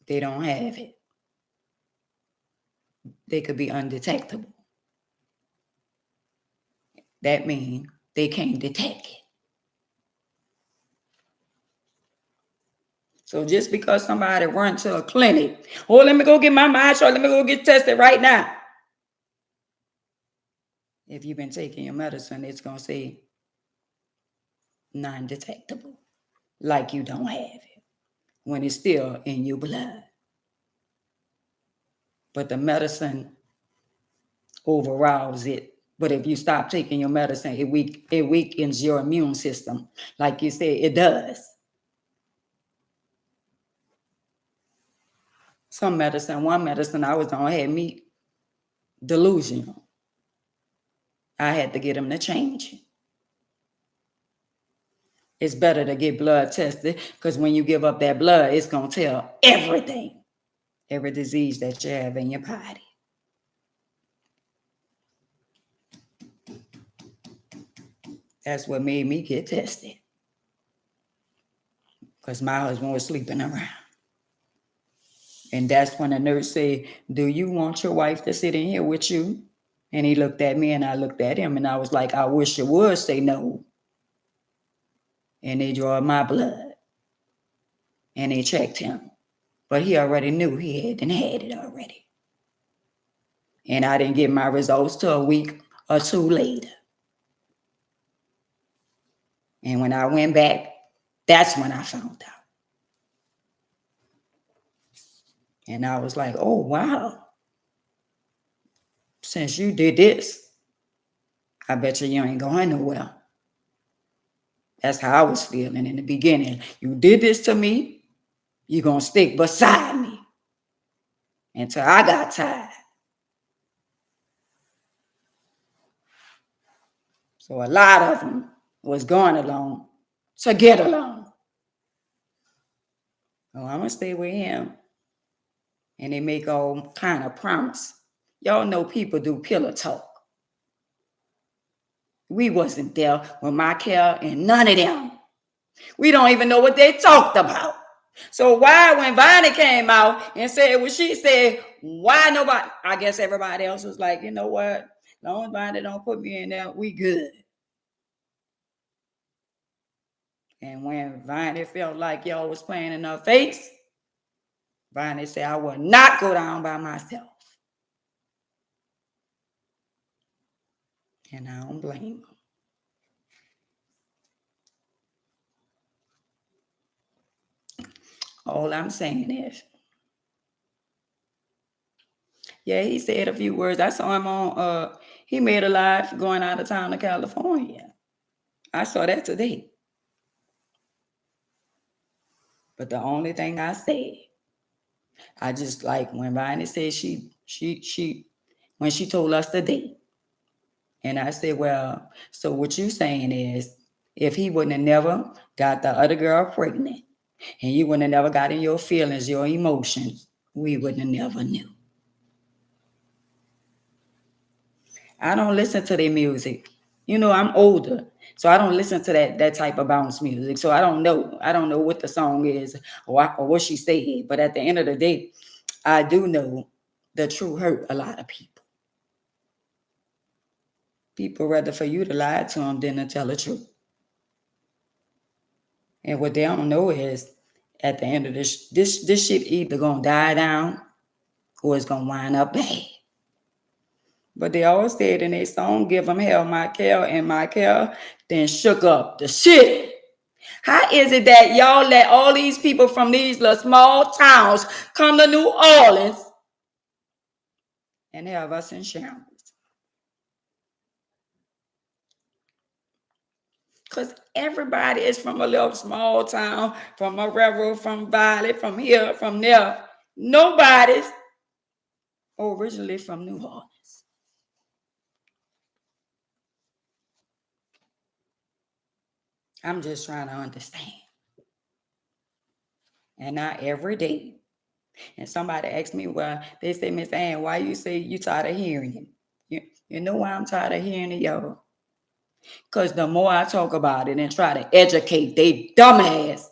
they don't have it, they could be undetectable. That means they can't detect it. So just because somebody run to a clinic, oh, let me go get my mind shot, let me go get tested right now. If you've been taking your medicine, it's going to say non-detectable, like you don't have it, when it's still in your blood. But the medicine overrides it. But if you stop taking your medicine, it weakens your immune system. Like you said, it does. One medicine I was on had me delusional. I had to get them to change it. It's better to get blood tested because when you give up that blood, it's going to tell everything, every disease that you have in your body. That's what made me get tested because my husband was sleeping around. And that's when the nurse said, do you want your wife to sit in here with you? And he looked at me and I looked at him and I was like, I wish you would say no. And they drew my blood and they checked him. But he already knew he hadn't had it already. And I didn't get my results till a week or two later. And when I went back, that's when I found out. And I was like, oh, wow. Since you did this, I bet you ain't going nowhere. That's how I was feeling in the beginning. You did this to me, you're going to stick beside me until I got tired. So a lot of them was going along to get along. Oh, I'm going to stay with him. And they make all kind of promise. Y'all know people do pillow talk. We wasn't there with Michael and none of them. We don't even know what they talked about. So why, when Vonnie came out and said what she said, why nobody, I guess everybody else was like, you know what? As long as Vonnie don't put me in there, we good. And when Vonnie felt like y'all was playing in her face, Vonnie said, I will not go down by myself. And I don't blame him. All I'm saying is, yeah, he said a few words. I saw him on, he made a live going out of town to California. I saw that today. But the only thing I said, I just like when Viney said when she told us the date. And I said, well, so what you saying is if he wouldn't have never got the other girl pregnant and you wouldn't have never got in your feelings, your emotions we would have never knew. I don't listen to their music. I'm older, so I don't listen to that type of bounce music. So I don't know. I don't know what the song is or what she said. But at the end of the day, I do know the truth hurt a lot of people. People rather for you to lie to them than to tell the truth. And what they don't know is, at the end of this shit either gonna die down or it's gonna wind up bad. But they always said in their song, "Give them hell, Michael," and Michael then shook up the shit. How is it that y'all let all these people from these little small towns come to New Orleans and have us in shambles? Because everybody is from a little small town, from a railroad, from Valley, from here, from there. Nobody's originally from New Orleans. I'm just trying to understand. And not every day. And somebody asked me, well, they say, "Miss Ann, why you say you tired of hearing it?" You know why I'm tired of hearing it, y'all? Because the more I talk about it and try to educate they dumbass,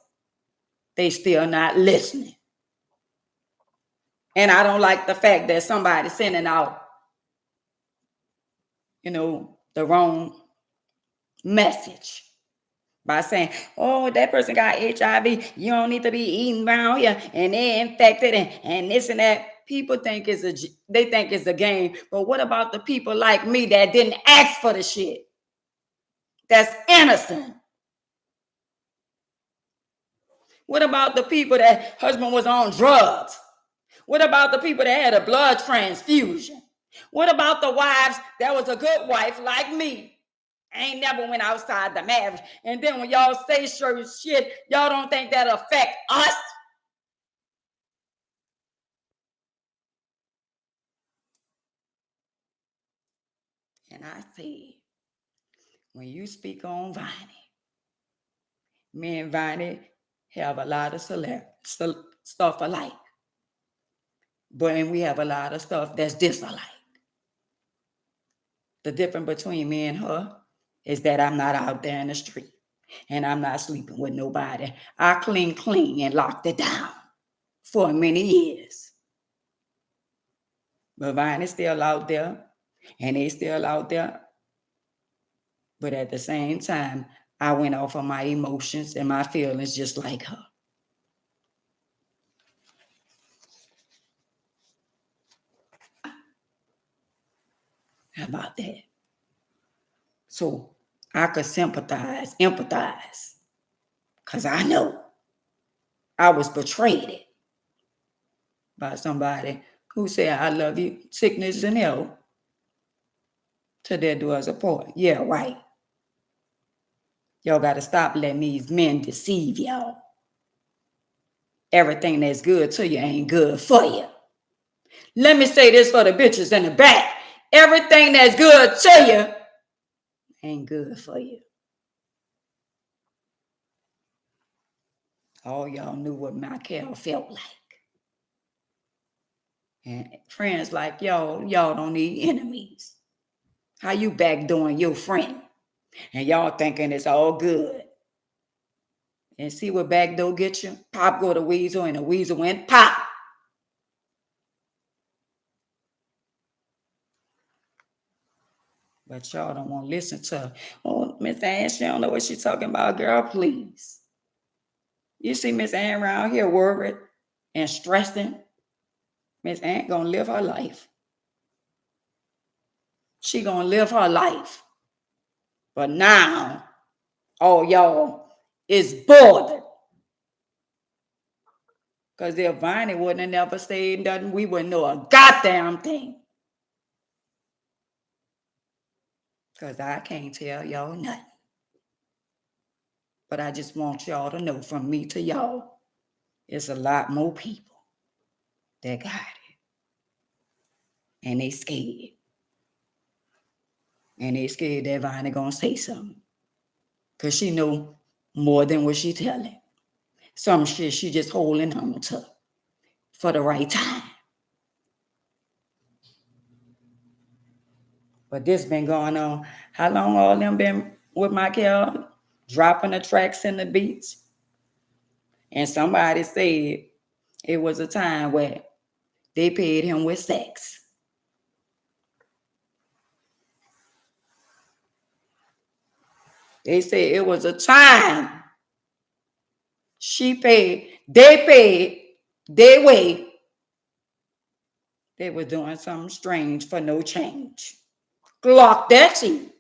they still not listening. And I don't like the fact that somebody's sending out, the wrong message by saying, "Oh, that person got HIV. You don't need to be eating around here, and they're infected, and this and that." People think they think it's a game. But what about the people like me that didn't ask for the shit? That's innocent. What about the people that husband was on drugs? What about the people that had a blood transfusion? What about the wives that was a good wife like me? Ain't never went outside the marriage. And then when y'all say certain shit, y'all don't think that affect us? And I said, when you speak on Viney, me and Viney have a lot of stuff alike. But we have a lot of stuff that's disalike. The difference between me and her is that I'm not out there in the street. And I'm not sleeping with nobody. I clean and locked it down for many years. But Vine is still out there, and they still out there. But at the same time, I went off of my emotions and my feelings just like her. How about that? So I could empathize, because I know I was betrayed by somebody who said, "I love you, sickness and health, till death do us apart." Yeah, right. Y'all got to stop letting these men deceive y'all. Everything that's good to you ain't good for you. Let me say this for the bitches in the back. Everything that's good to you ain't good for you. All y'all knew what Michael felt like. And friends like y'all don't need enemies. How you backdooring your friend? And y'all thinking it's all good. And see what backdoor get you? Pop go to Weasel, and the Weasel went pop. But y'all don't want to listen to her. "Oh, Miss Ann, she don't know what she's talking about." Girl, please. You see Miss Ann around here worried and stressing. Miss Ann gonna live her life. She gonna live her life. But now, all y'all is bothered. Because if Viney wouldn't have never said nothing, we wouldn't know a goddamn thing. Because I can't tell y'all nothing. But I just want y'all to know, from me to y'all, it's a lot more people that got it. And they scared. And they scared that Viney gonna say something. Because she know more than what she telling. Some shit she just holding on to. for the right time. But this been going on. How long all them been with Michael? Dropping the tracks in the beats. And somebody said it was a time where they paid him with sex. They said it was a time she paid, they paid, they way. They were doing something strange for no change. Clock that shit.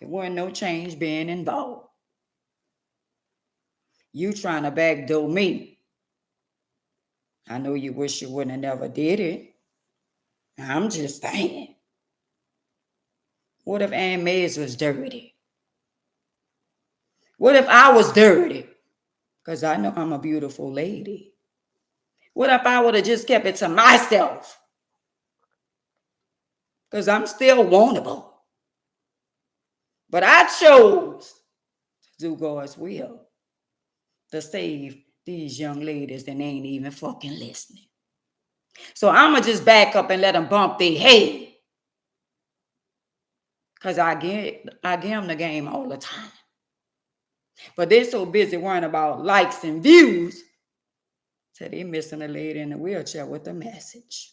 There wasn't no change being involved. You trying to backdoor me. I know you wish you wouldn't have never did it. I'm just saying. What if Aunt Mays was dirty? What if I was dirty? Because I know I'm a beautiful lady. What if I would have just kept it to myself? Because I'm still wantable. But I chose to do God's will to save these young ladies that ain't even fucking listening. So I'm going to just back up and let them bump their head. Because I give them the game all the time. But they're so busy worrying about likes and views, so they're missing a lady in a wheelchair with a message.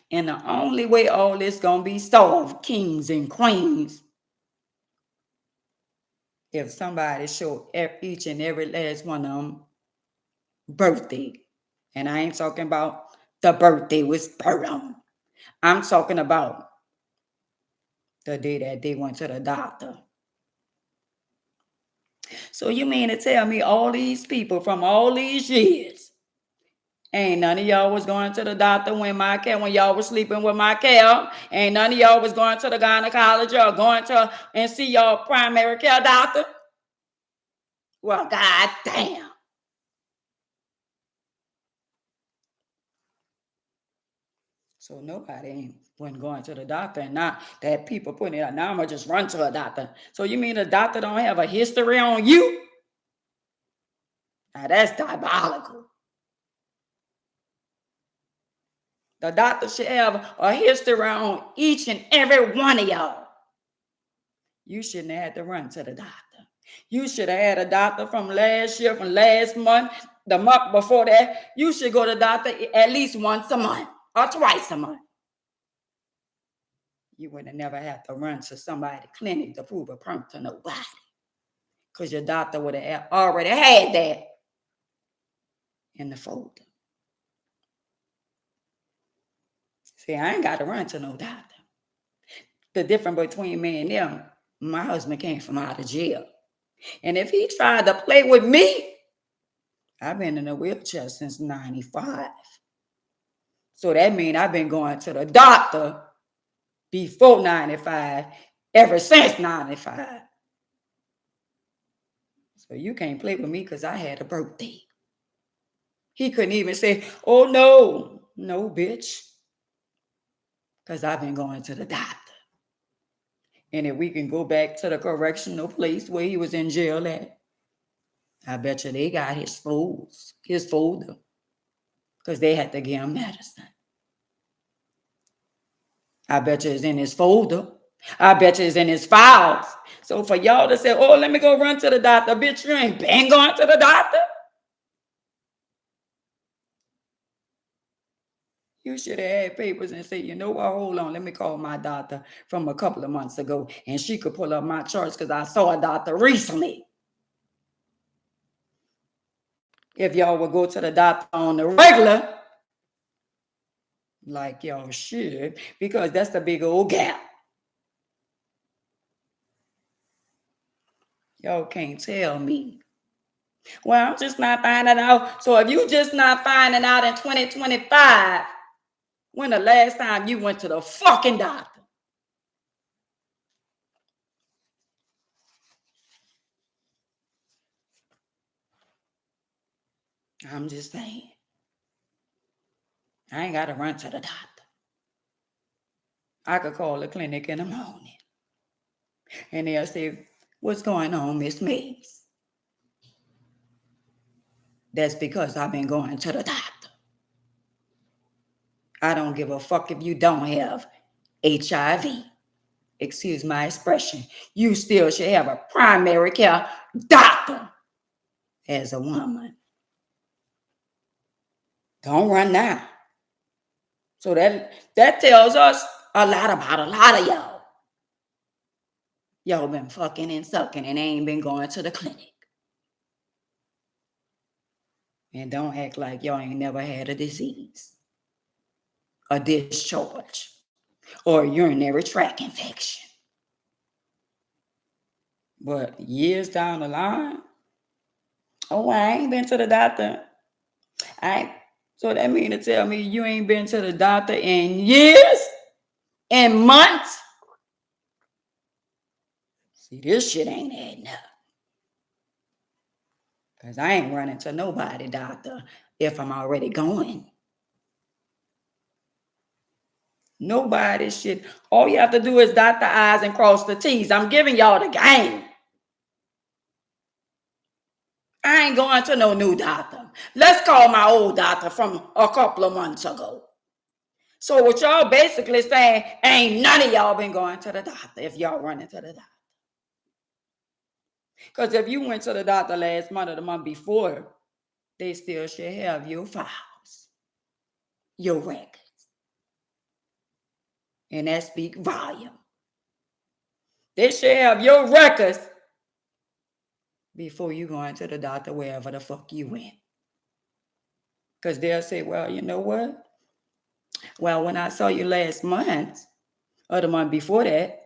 And the only way all this gonna be solved, kings and queens, if somebody show each and every last one of them birthday. And I ain't talking about the birthday was birth on. I'm talking about the day that they went to the doctor. So you mean to tell me all these people from all these years, ain't none of y'all was going to the doctor when y'all was sleeping with Michael? Ain't none of y'all was going to the gynecologist or going to and see your primary care doctor? Well, god damn. So nobody wasn't going to the doctor, and not that people putting it out. Now I'm gonna just run to a doctor. So you mean the doctor don't have a history on you? Now that's diabolical. The doctor should have a history on each and every one of y'all. You shouldn't have had to run to the doctor. You should have had a doctor from last year, from last month, the month before that. You should go to the doctor at least once a month or twice a month. You would have never had to run to somebody's clinic to prove a point to nobody. Because your doctor would have already had that in the folder. See, I ain't got to run to no doctor. The difference between me and them, my husband came from out of jail. And if he tried to play with me, I've been in a wheelchair since 95. So that means I've been going to the doctor before 95, ever since 95. So you can't play with me because I had a birthday. He couldn't even say, oh, no, bitch. Because I've been going to the doctor. And if we can go back to the correctional place where he was in jail at, I bet you they got his folder. Because they had to give him medicine. I bet you it's in his folder. I bet you it's in his files. So for y'all to say, oh, let me go run to the doctor, bitch, you ain't been going to the doctor. You should have had papers and say, you know what, hold on, let me call my doctor from a couple of months ago, and she could pull up my charts because I saw a doctor recently. If y'all would go to the doctor on the regular, like y'all should, because that's the big old gap. Y'all can't tell me. Well, I'm just not finding out. So if you just not finding out in 2025, when the last time you went to the fucking doctor? I'm just saying. I ain't got to run to the doctor. I could call the clinic in the morning. And they'll say, what's going on, Miss Mays? That's because I've been going to the doctor. I don't give a fuck if you don't have HIV. Excuse my expression. You still should have a primary care doctor as a woman. Don't run now. So that tells us a lot about a lot of y'all. Y'all been fucking and sucking and ain't been going to the clinic. And don't act like y'all ain't never had a disease, a discharge, or a urinary tract infection. But years down the line, oh, I ain't been to the doctor. So that mean to tell me you ain't been to the doctor in years and months? See, this shit ain't adding up. Because I ain't running to nobody, doctor, if I'm already going. Nobody shit. All you have to do is dot the I's and cross the T's. I'm giving y'all the game. I ain't going to no new doctor. Let's call my old doctor from a couple of months ago. So what y'all basically saying, ain't none of y'all been going to the doctor if y'all running to the doctor. Because if you went to the doctor last month or the month before, they still should have your files, your records. And that speak volume. They should have your records before you go into the doctor wherever the fuck you went. Because they'll say, well, you know what? Well, when I saw you last month or the month before that,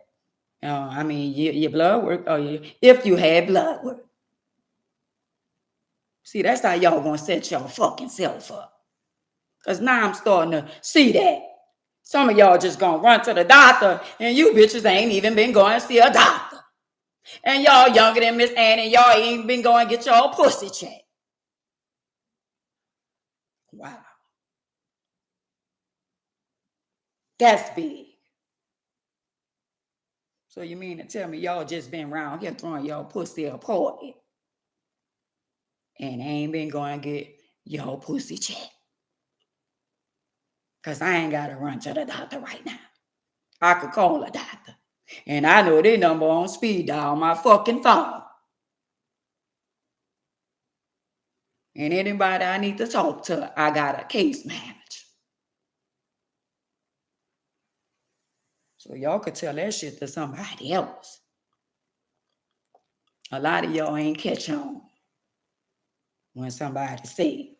your blood work, or if you had blood work. See, that's how y'all gonna set y'all fucking self up. Because now I'm starting to see that. Some of y'all just gonna run to the doctor and you bitches ain't even been going to see a doctor. And y'all younger than Miss Annie, y'all ain't been going to get y'all pussy checked. Wow. That's big. So you mean to tell me y'all just been around here throwing y'all pussy a party and ain't been going to get y'all pussy checked? Because I ain't got to run to the doctor right now. I could call a doctor. And I know their number on speed dial on my fucking phone. And anybody I need to talk to, I got a case manager. So y'all could tell that shit to somebody else. A lot of y'all ain't catch on when somebody say,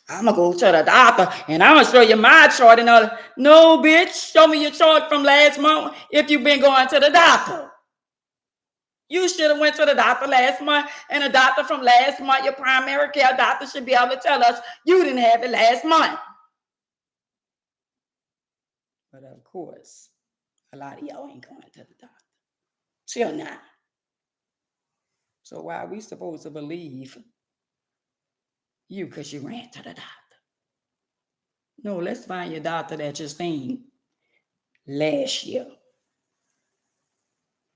I'm going to go to the doctor and I'm going to show you my chart. And all. No, bitch, show me your chart from last month if you've been going to the doctor. You should have went to the doctor last month, and the doctor from last month, your primary care doctor, should be able to tell us you didn't have it last month. But of course, a lot of y'all ain't going to the doctor till now. So why are we supposed to believe you because you ran to the doctor? No, let's find your doctor that you seen last year.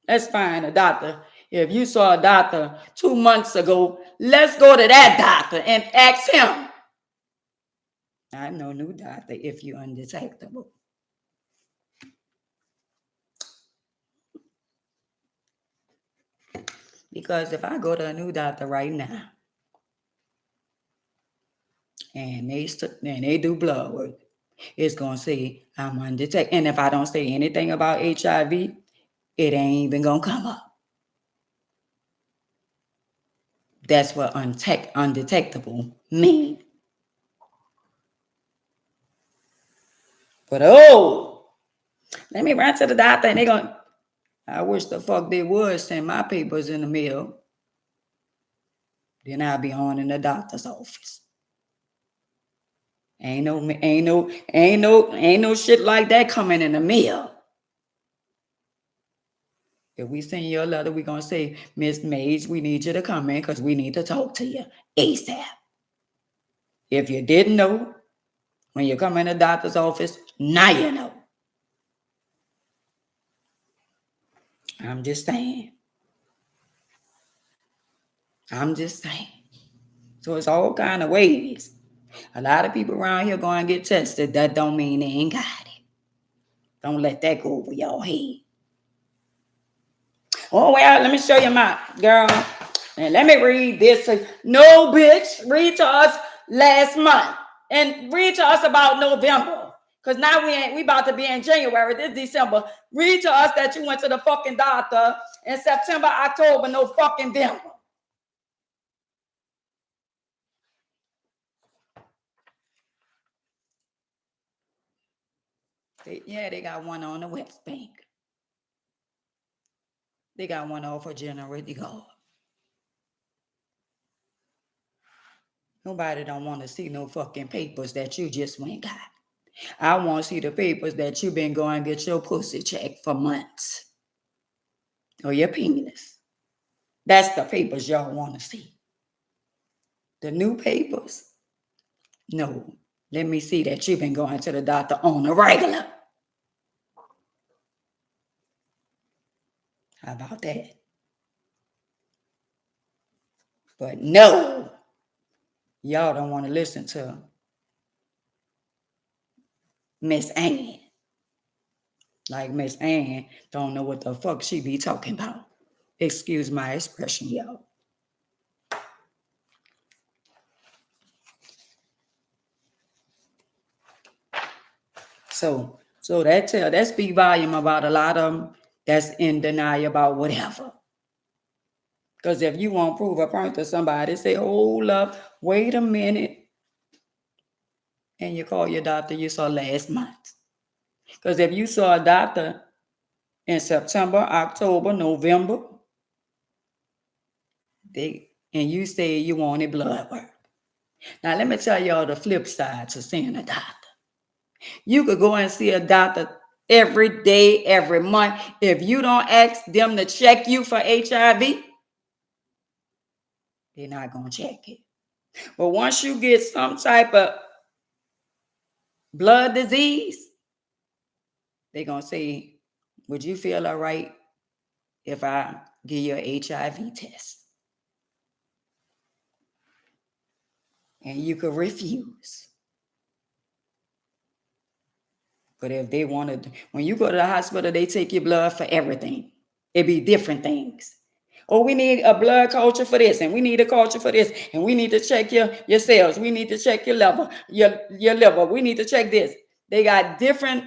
Let's find a doctor. If you saw a doctor 2 months ago, let's go to that doctor and ask him. I'm no new doctor if you're undetectable. Because if I go to a new doctor right now and they do blood work, it's going to say I'm undetectable. And if I don't say anything about HIV, it ain't even going to come up. That's what undetectable mean. But let me run to the doctor and they're going to, I wish the fuck they would send my papers in the mail. Then I'll be on in the doctor's office. Ain't no shit like that coming in the mail. If we send you a letter, we're gonna say, Miss Mays, we need you to come in because we need to talk to you ASAP. If you didn't know, when you come in the doctor's office, now you know. I'm just saying. I'm just saying. So it's all kind of ways. A lot of people around here going to get tested. That don't mean they ain't got it. Don't let that go over your head. Oh, well, let me show you my girl. And let me read this. No, bitch. Read to us last month. And read to us about November. Because now we about to be in January. This December. Read to us that you went to the fucking doctor in September, October, no fucking November. They got one on the West Bank. They got one over for General de Gaulle. Nobody don't want to see no fucking papers that you just went got. I want to see the papers that you been going to get your pussy checked for months. Or your penis. That's the papers y'all want to see. The new papers? No. Let me see that you've been going to the doctor on a regular. How about that? But no. Y'all don't want to listen to Miss Ann. Like Miss Ann don't know what the fuck she be talking about. Excuse my expression, y'all. So that speak volume about a lot of them that's in denial about whatever. Because if you want to prove a point to somebody, say, hold up, wait a minute. And you call your doctor you saw last month. Because if you saw a doctor in September, October, November, and you say you wanted blood work. Now, let me tell y'all the flip side to seeing a doctor. You could go and see a doctor every day, every month. If you don't ask them to check you for HIV, they're not going to check it. But once you get some type of blood disease, they're going to say, would you feel all right if I give you an HIV test? And you could refuse. But if they wanted, when you go to the hospital, they take your blood for everything. It be different things. Oh, we need a blood culture for this, and we need a culture for this, and we need to check your cells. We need to check your liver, your liver. We need to check this. They got different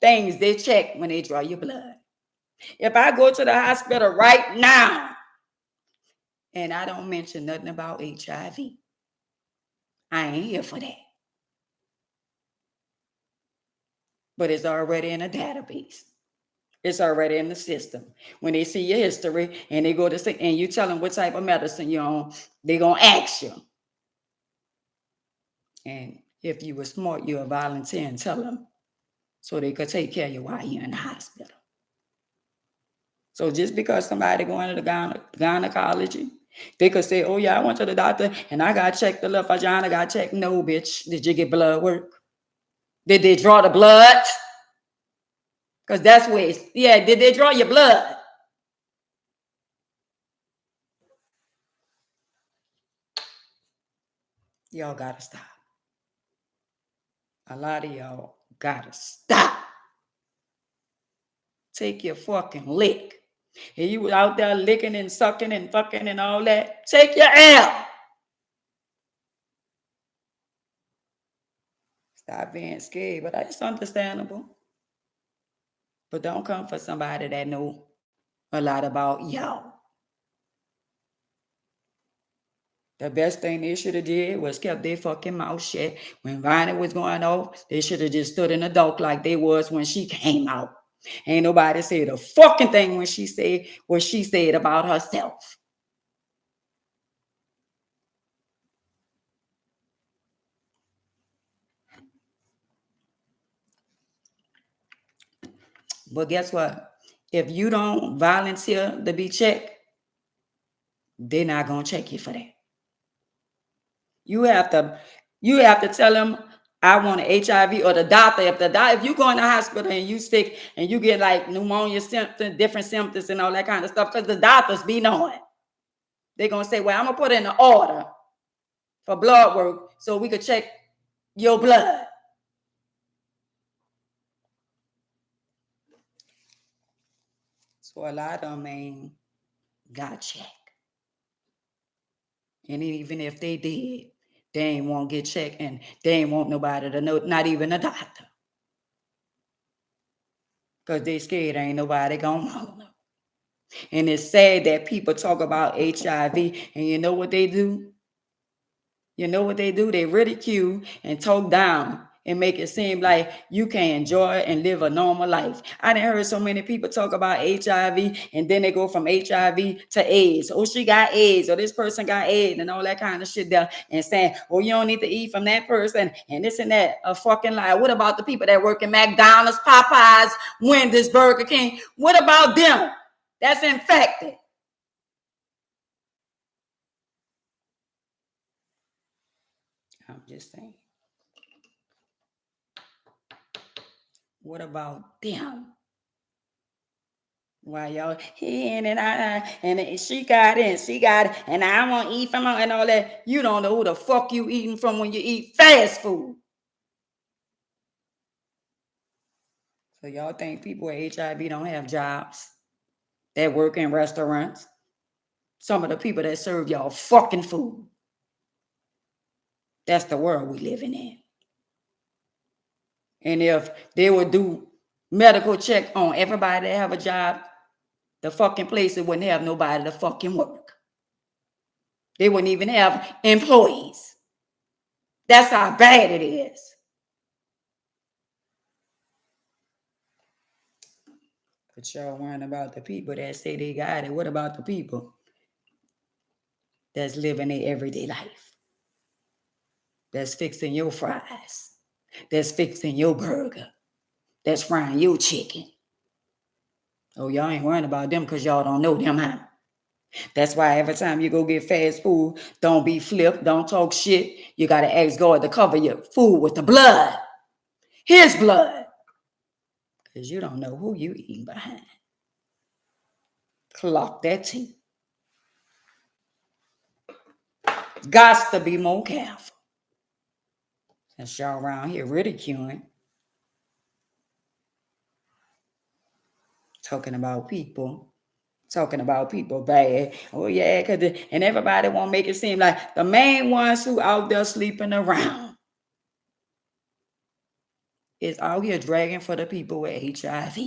things they check when they draw your blood. If I go to the hospital right now and I don't mention nothing about HIV, I ain't here for that. But it's already in a database. It's already in the system. When they see your history and they go to say, and you tell them what type of medicine you're on, they're going to ask you. And if you were smart, you'll volunteer and tell them so they could take care of you while you're in the hospital. So just because somebody going to the gynecology, they could say, oh, yeah, I went to the doctor and I got checked the left vagina, got checked. No, bitch. Did you get blood work? Did they draw the blood? Because that's where it's, yeah, did they draw your blood? Y'all got to stop. A lot of y'all got to stop. Take your fucking lick. And you out there licking and sucking and fucking and all that. Take your L. Stop being scared, but that's understandable. But don't come for somebody that know a lot about y'all. The best thing they should have did was kept their fucking mouth shut. When Ronnie was going off, they should have just stood in the dock like they was when she came out. Ain't nobody said a fucking thing when she said what she said about herself. But guess what? If you don't volunteer to be checked, they're not gonna check you for that. You have to tell them I want an HIV or the doctor. If you go in the hospital and you sick and you get like pneumonia symptoms, different symptoms and all that kind of stuff, because the doctors be knowing. They're going to say, well, I'm going to put in an order for blood work so we could check your blood. So a lot of them ain't got checked. And even if they did, they ain't won't get checked and they ain't want nobody to know, not even a doctor. Because they scared ain't nobody gonna know them. And it's sad that people talk about HIV and you know what they do? You know what they do? They ridicule and talk down and make it seem like you can enjoy and live a normal life. I done heard so many people talk about HIV and then they go from HIV to AIDS. Oh, she got AIDS, or this person got AIDS and all that kind of shit there, and saying, oh, you don't need to eat from that person and this and that. A fucking lie. What about the people that work in McDonald's, Popeyes, Wendy's, Burger King? What about them? That's infected. I'm just saying. What about them? Why y'all he in and I and she got it and I want to eat from her and all that. You don't know who the fuck you eating from when you eat fast food. So y'all think people with HIV don't have jobs that work in restaurants? Some of the people that serve y'all fucking food. That's the world we living in. And if they would do medical check on everybody that have a job, the fucking places wouldn't have nobody to fucking work. They wouldn't even have employees. That's how bad it is. But y'all worrying about the people that say they got it. What about the people that's living their everyday life? That's fixing your fries. That's fixing your burger. That's frying your chicken. Oh, y'all ain't worrying about them because y'all don't know them, huh? That's why every time you go get fast food, don't be flipped, don't talk shit. You got to ask God to cover your food with the blood. His blood. Because you don't know who you eating behind. Clock that tea. Got to be more careful. Since y'all around here ridiculing, talking about people bad. Oh yeah, and everybody want to make it seem like the main ones who out there sleeping around is out here dragging for the people with HIV.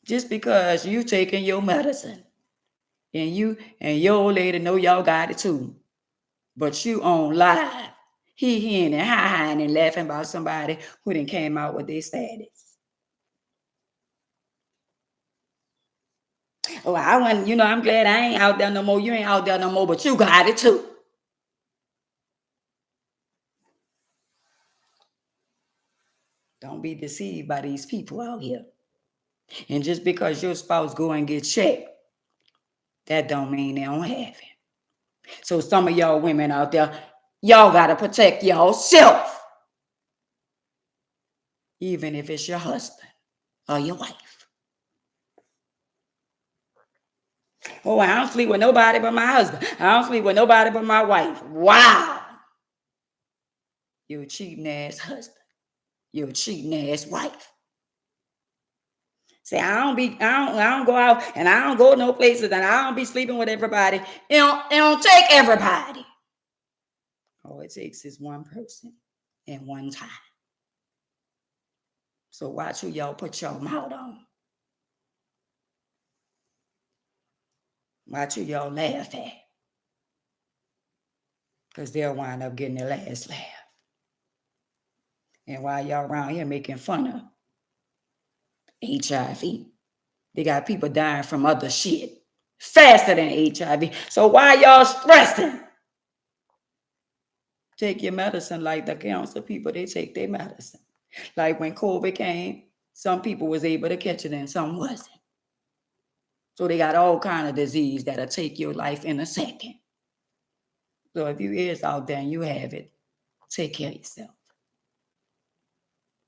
Just because you taking your medicine and you and your old lady know y'all got it too, but you on live, he and hi-hiing and laughing about somebody who done came out with their status. Oh, I wasn't, I'm glad I ain't out there no more. You ain't out there no more, but you got it too. Don't be deceived by these people out here. And just because your spouse go and get checked, that don't mean they don't have it. So some of y'all women out there, y'all got to protect yourself. Even if it's your husband or your wife. Oh, I don't sleep with nobody but my husband. I don't sleep with nobody but my wife. Wow. You're a cheating ass husband. You're a cheating ass wife. Say, I don't go out and I don't go no places and I don't be sleeping with everybody. It don't take everybody. All it takes is one person and one time. So watch who y'all put your mouth on. Watch who y'all laugh at. Because they'll wind up getting their last laugh. And while y'all around here making fun of HIV, they got people dying from other shit faster than HIV. So why y'all stressing? Take your medicine like the cancer people, they take their medicine. Like when COVID came, some people was able to catch it and some wasn't. So they got all kind of disease that'll take your life in a second. So if you is out there and you have it, Take care of yourself.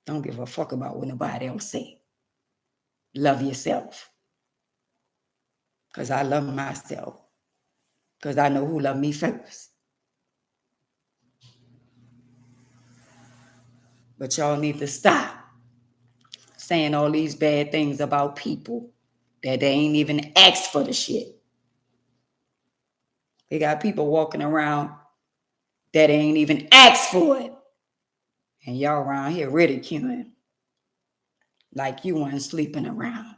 Don't give a fuck about what nobody else say. Love yourself. Because I love myself. Because I know who loved me first. But y'all need to stop saying all these bad things about people that they ain't even asked for the shit. They got people walking around that ain't even asked for it. And y'all around here ridiculing like you weren't sleeping around.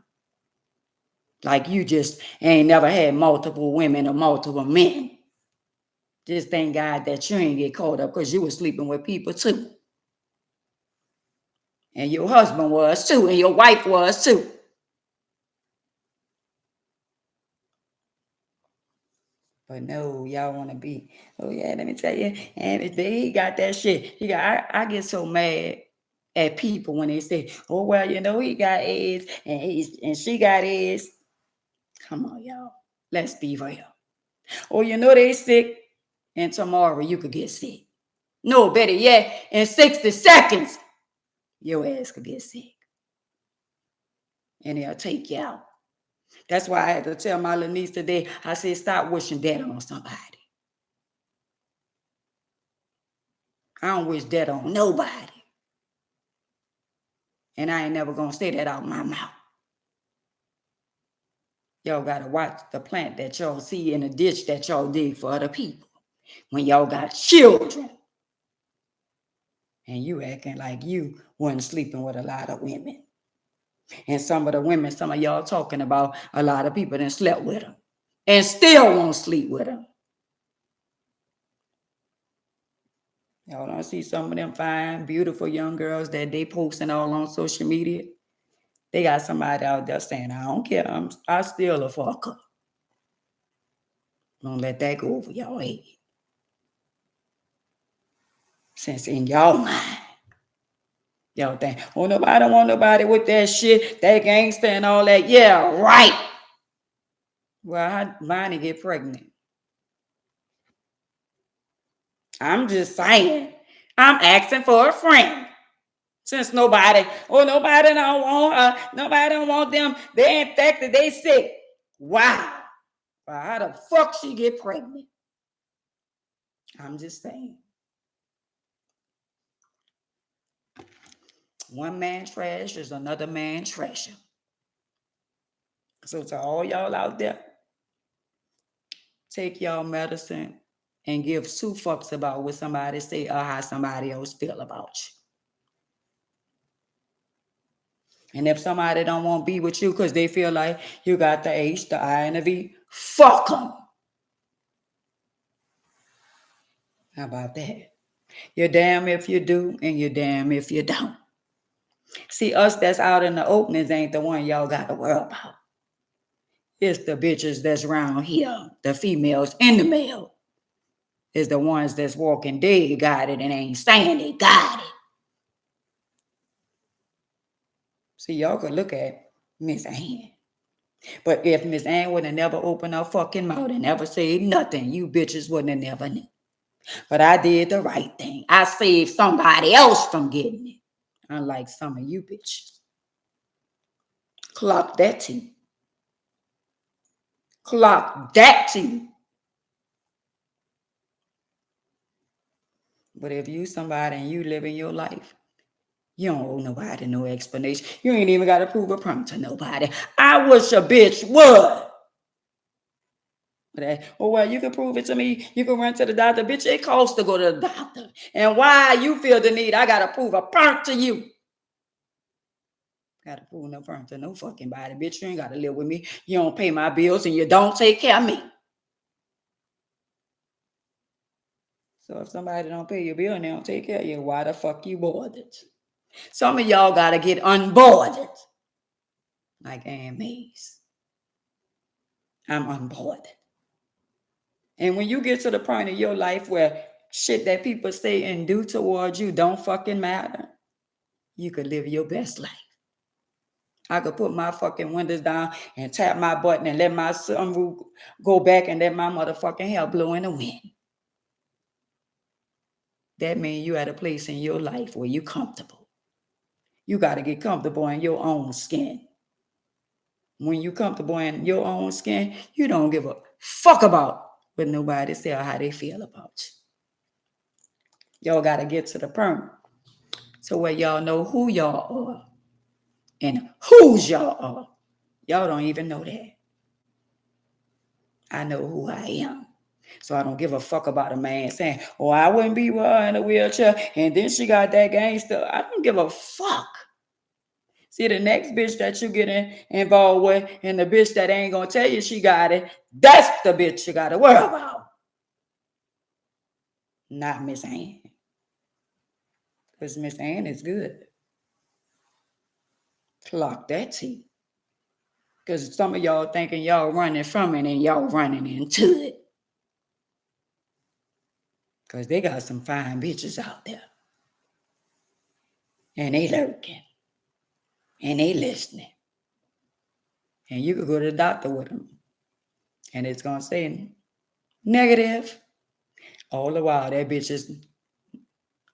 Like you just ain't never had multiple women or multiple men. Just thank God that you ain't get caught up because you were sleeping with people too. And your husband was too, and your wife was too. But no, y'all want to be, oh yeah, let me tell you, and he got that shit. I get so mad at people when they say, oh well, you know, he got AIDS and she got AIDS. Come on, y'all. Let's be real. Oh, you know they sick, and tomorrow you could get sick. No, better yet, in 60 seconds, your ass could get sick. And they'll take you out. That's why I had to tell my little niece today, I said, stop wishing death on somebody. I don't wish death on nobody. And I ain't never going to say that out my mouth. Y'all got to watch the plant that y'all see in the ditch that y'all dig for other people. When y'all got children. And you acting like you wasn't sleeping with a lot of women. And some of the women, some of y'all talking about, a lot of people that slept with them. And still won't sleep with them. Y'all don't see some of them fine, beautiful young girls that they posting all on social media. They got somebody out there saying, I don't care, I still a fucker. Don't let that go over y'all head. Since in y'all mind, y'all think, oh, nobody don't want nobody with that shit, that gangster and all that. Yeah, right. Well, how Bonnie get pregnant? I'm just saying. I'm asking for a friend. Since nobody don't want her, nobody don't want them, they infected, they sick. Wow. Well, how the fuck she get pregnant? I'm just saying. One man trash is another man treasure. So to all y'all out there, take y'all medicine and give two fucks about what somebody say or how somebody else feel about you. And if somebody don't want to be with you because they feel like you got the H, the I, and the V, fuck them. How about that? You're damn if you do, and you're damn if you don't. See, us that's out in the openings ain't the one y'all got to worry about. It's the bitches that's around here, the females and the male. It's the ones that's walking dead got it and ain't saying they got it. See, y'all could look at Miss Ann. But if Miss Ann would have never opened her fucking mouth and never said nothing, you bitches wouldn't have never knew. But I did the right thing. I saved somebody else from getting it. Unlike some of you bitches. Clock that tea. Clock that tea. But if you somebody and you living your life, you don't owe nobody no explanation. You ain't even got to prove a point to nobody. I wish a bitch would. Oh, well, you can prove it to me. You can run to the doctor. Bitch, it costs to go to the doctor. And why you feel the need, I got to prove a point to you. Got to prove no point to no fucking body. Bitch, you ain't got to live with me. You don't pay my bills and you don't take care of me. So if somebody don't pay your bill and they don't take care of you, why the fuck you boarded? Some of y'all got to get unboarded. Like Ann Mays. I'm unboarded. And when you get to the point of your life where shit that people say and do towards you don't fucking matter, you could live your best life. I could put my fucking windows down and tap my button and let my sunroof go back and let my motherfucking hair blow in the wind. That means you at a place in your life where you're comfortable. You got to get comfortable in your own skin. When you comfortable in your own skin, you don't give a fuck about what nobody say or how they feel about you. Y'all got to get to the point so where y'all know who y'all are and whose y'all are. Y'all don't even know that. I know who I am. So I don't give a fuck about a man saying, oh, I wouldn't be with her in a wheelchair. And then she got that gangster. I don't give a fuck. See, the next bitch that you get involved with and the bitch that ain't going to tell you she got it, that's the bitch you got to worry about. Not Miss Ann. Because Miss Ann is good. Clock that T. Because some of y'all thinking y'all running from it and y'all running into it. Because they got some fine bitches out there. And they lurking. And they listening. And you could go to the doctor with them. And it's going to say negative. All the while, that bitch is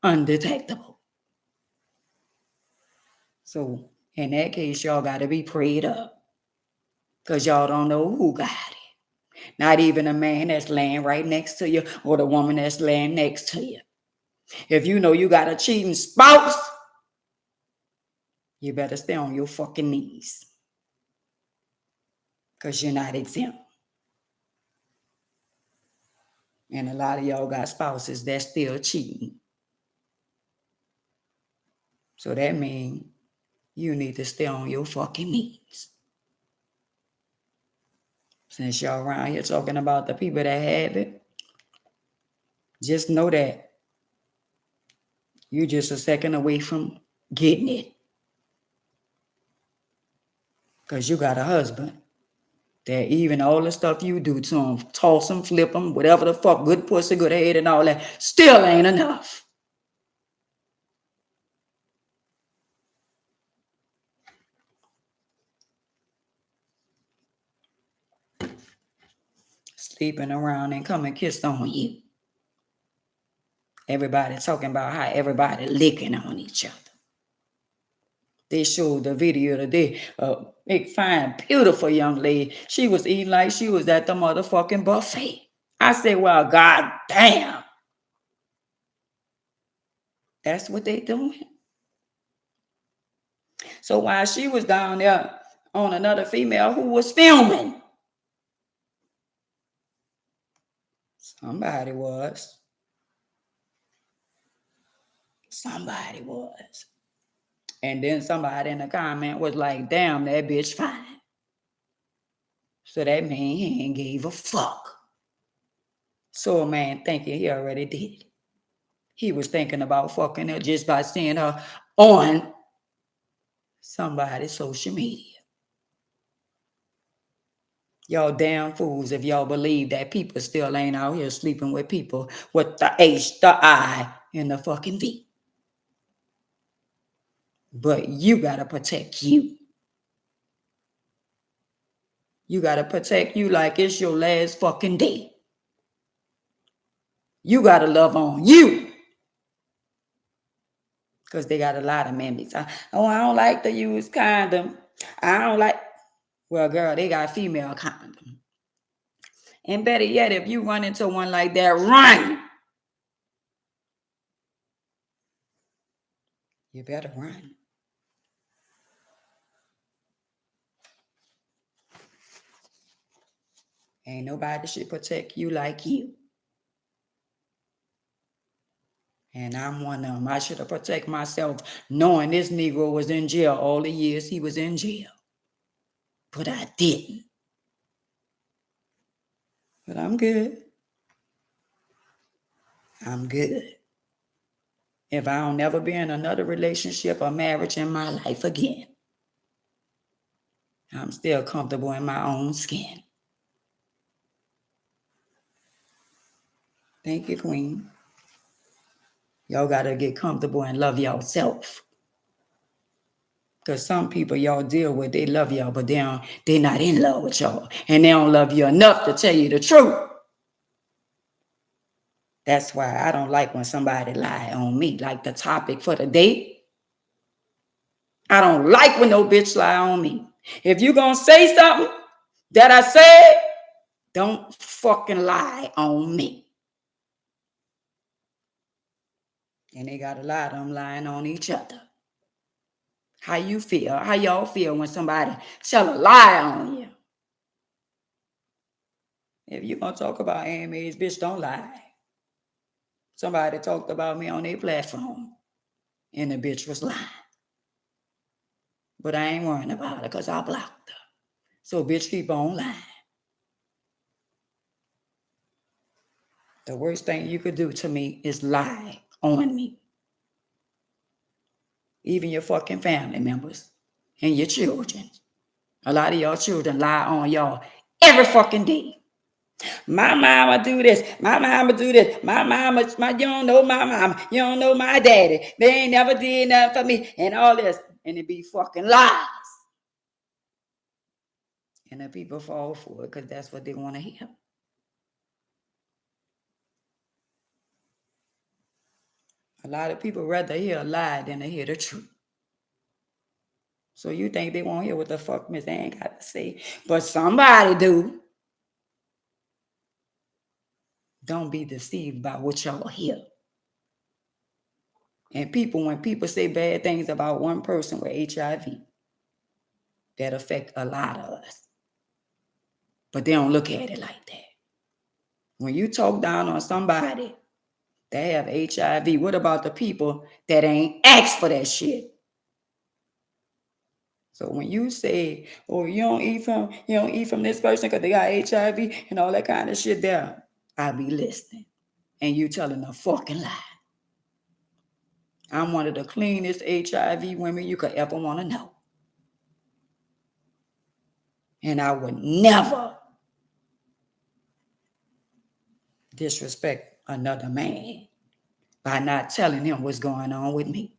undetectable. So, in that case, y'all got to be prayed up. Because y'all don't know who got it. Not even a man that's laying right next to you or the woman that's laying next to you. If you know you got a cheating spouse, you better stay on your fucking knees. Because you're not exempt. And a lot of y'all got spouses that's still cheating. So that means you need to stay on your fucking knees. Since y'all around here talking about the people that have it, just know that you're just a second away from getting it. Because you got a husband that even all the stuff you do to him, toss him, flip him, whatever the fuck, good pussy, good head and all that, still ain't enough. Sleeping around and come and kiss on you. Everybody talking about how everybody licking on each other. They showed the video today. Big, fine, beautiful young lady. She was eating like she was at the motherfucking buffet. I said, well, god damn. That's what they doing. So while she was down there on another female who was filming, somebody was. And then somebody in the comment was like, damn, that bitch fine. So that mean he ain't gave a fuck. So a man thinking he already did it. He was thinking about fucking her just by seeing her on somebody's social media. Y'all damn fools if y'all believe that people still ain't out here sleeping with people with the H, the I, and the fucking V. But you gotta protect you. You gotta protect you like it's your last fucking day. You gotta love on you. Because they got a lot of memories. I don't like to use condom. I don't like, well, girl, they got female condom. And better yet, if you run into one like that, run. You better run. Ain't nobody should protect you like you. And I'm one of them. I should have protected myself knowing this Negro was in jail all the years he was in jail. But I didn't. But I'm good. I'm good. If I don't never be in another relationship or marriage in my life again, I'm still comfortable in my own skin. Thank you, Queen. Y'all got to get comfortable and love yourself. Because some people y'all deal with, they love y'all, but they're not in love with y'all. And they don't love you enough to tell you the truth. That's why I don't like when somebody lie on me. Like the topic for the day, I don't like when no bitch lie on me. If you gonna say something that I said, don't fucking lie on me. And they got a lot of them lying on each other. How you feel? How y'all feel when somebody tell a lie on you? If you gonna talk about AMAs, bitch, don't lie. Somebody talked about me on their platform, and the bitch was lying. But I ain't worrying about it because I blocked her. So bitch, keep on lying. The worst thing you could do to me is lie on me. Even your fucking family members and your children. A lot of y'all children lie on y'all every fucking day. My mama do this. My mama do this. My mama, you don't know my mama. You don't know my daddy. They ain't never did nothing for me. And all this. And it be fucking lies. And the people fall for it because that's what they want to hear. A lot of people rather hear a lie than to hear the truth. So you think they won't hear what the fuck Miss ain't got to say. But somebody do. Don't be deceived by what y'all hear. And when people say bad things about one person with HIV, that affect a lot of us. But they don't look at it like that. When you talk down on somebody that have HIV, what about the people that ain't asked for that shit? So when you say, oh, you don't eat from this person because they got HIV and all that kind of shit there, I be listening. And you telling a fucking lie. I'm one of the cleanest HIV women you could ever want to know. And I would never disrespect another man by not telling him what's going on with me.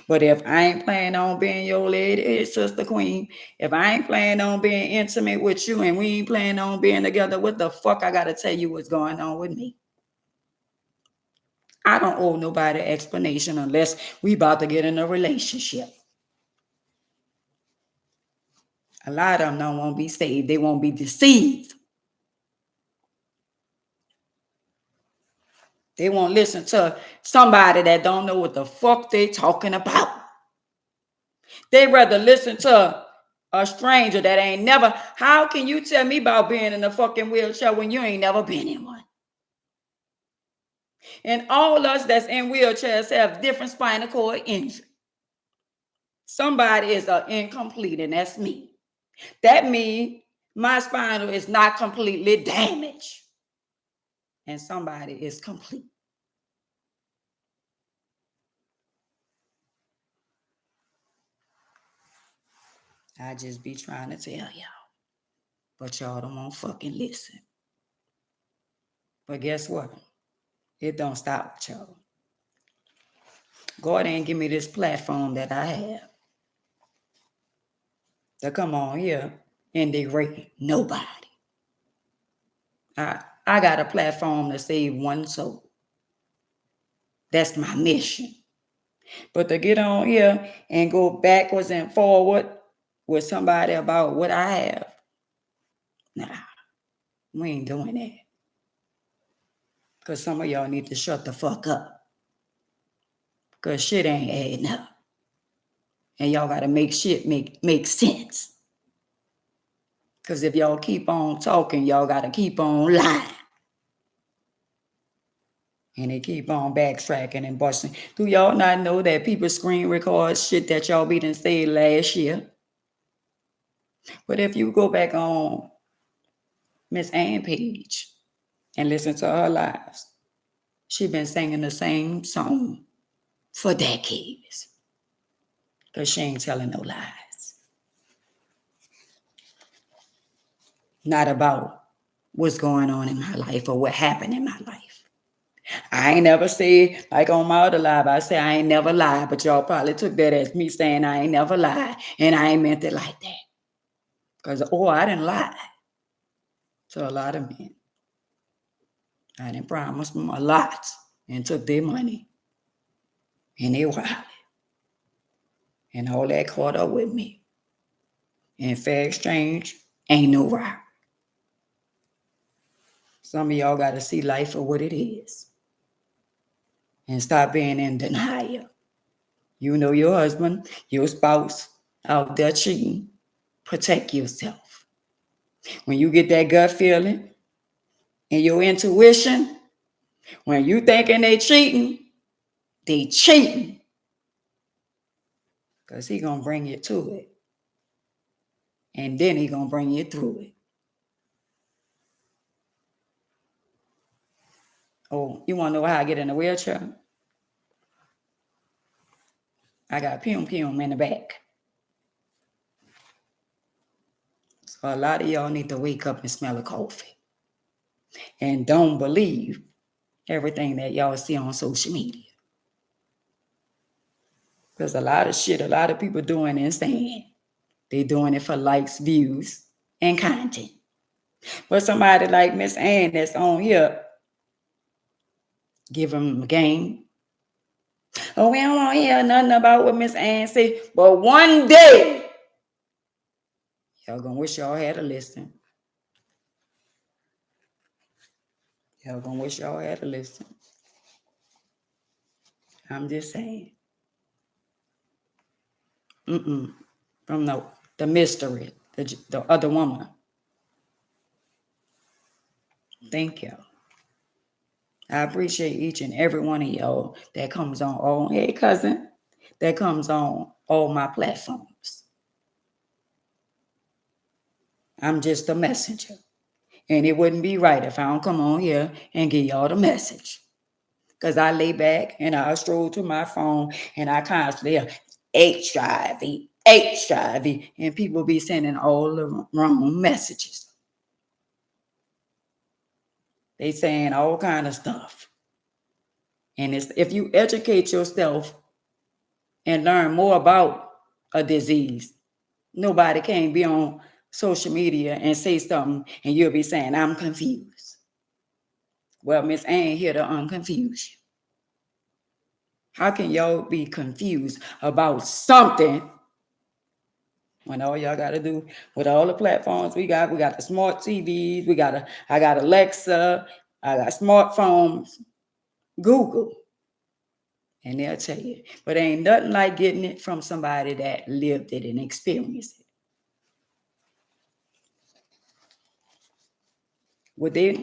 But if I ain't planning on being your lady, sister queen, if I ain't planning on being intimate with you and we ain't planning on being together, what the fuck I gotta tell you what's going on with me? I don't owe nobody explanation unless we about to get in a relationship. A lot of them don't want to be saved. They won't be deceived. They won't listen to somebody that don't know what the fuck they talking about. They rather listen to a stranger that ain't never. How can you tell me about being in a fucking wheelchair when you ain't never been in one? And all us that's in wheelchairs have different spinal cord injury. Somebody is incomplete, and that's me. That means my spinal is not completely damaged. And somebody is complete. I just be trying to tell y'all. But y'all don't want to fucking listen. But guess what? It don't stop with y'all. God ain't give me this platform that I have to come on here and degrade nobody. I got a platform to save one soul. That's my mission. But to get on here and go backwards and forward with somebody about what I have, nah, we ain't doing that. Because some of y'all need to shut the fuck up. Because shit ain't adding up. And y'all got to make shit make sense. Because if y'all keep on talking, y'all got to keep on lying. And they keep on backtracking and busting. Do y'all not know that people screen record shit that y'all be done said last year? But if you go back on Miss Ann page and listen to her lives, she been singing the same song for decades. Because she ain't telling no lies. Not about what's going on in my life or what happened in my life. I ain't never said, like on my other live, I say I ain't never lied, but y'all probably took that as me saying I ain't never lied, and I ain't meant it like that. Because, I didn't lie to a lot of men. I done promised them a lot and took their money. And they wild. And all that caught up with me. And fair exchange ain't no robbery. Some of y'all got to see life for what it is. And stop being in denial. You know your husband, your spouse out there cheating. Protect yourself. When you get that gut feeling and your intuition, when you thinking they cheating. Because he going to bring you to it. And then he going to bring you through it. Oh, you want to know how I get in a wheelchair? I got pum in the back. So a lot of y'all need to wake up and smell a coffee. And don't believe everything that y'all see on social media. Because a lot of people doing and saying. They doing it for likes, views, and content. But somebody like Miss Ann that's on here, give them a game. Oh, we don't want to hear nothing about what Miss Ann said. But one day, y'all gonna wish y'all had a listen. Y'all gonna wish y'all had a listen. I'm just saying. From the mystery, the other woman. Thank you. I appreciate each and every one of y'all that comes on. Oh, hey, cousin. That comes on all my platforms. I'm just a messenger. And it wouldn't be right if I don't come on here and give y'all the message. Because I lay back and I stroll to my phone and I constantly HIV, and people be sending all the wrong messages. They saying all kind of stuff. And if you educate yourself and learn more about a disease, nobody can be on social media and say something and you'll be saying, I'm confused. Well, Miss Ann here to unconfuse you. How can y'all be confused about something when all y'all got to do with all the platforms we got the smart TVs, I got Alexa, I got smartphones, Google, and they'll tell you. But ain't nothing like getting it from somebody that lived it and experienced it. What they're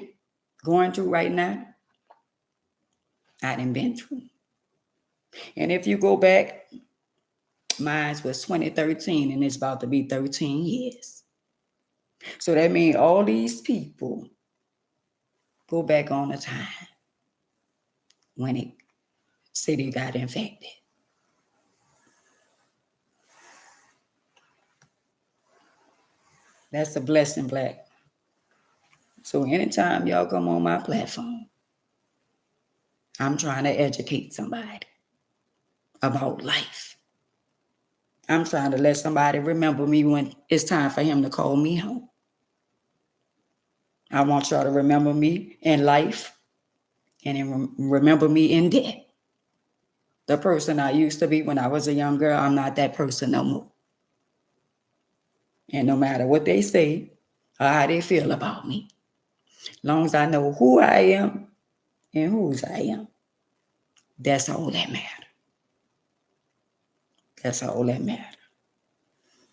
going through right now, I done been through. And if you go back, mine was 2013 and it's about to be 13 years. So that means all these people go back on the time when it city got infected. That's a blessing, Black. So anytime y'all come on my platform, I'm trying to educate somebody about life. I'm trying to let somebody remember me when it's time for him to call me home. I want y'all to remember me in life and remember me in death. The person I used to be when I was a young girl, I'm not that person no more. And no matter what they say or how they feel about me, as long as I know who I am and whose I am, that's all that matters. That's all that matters.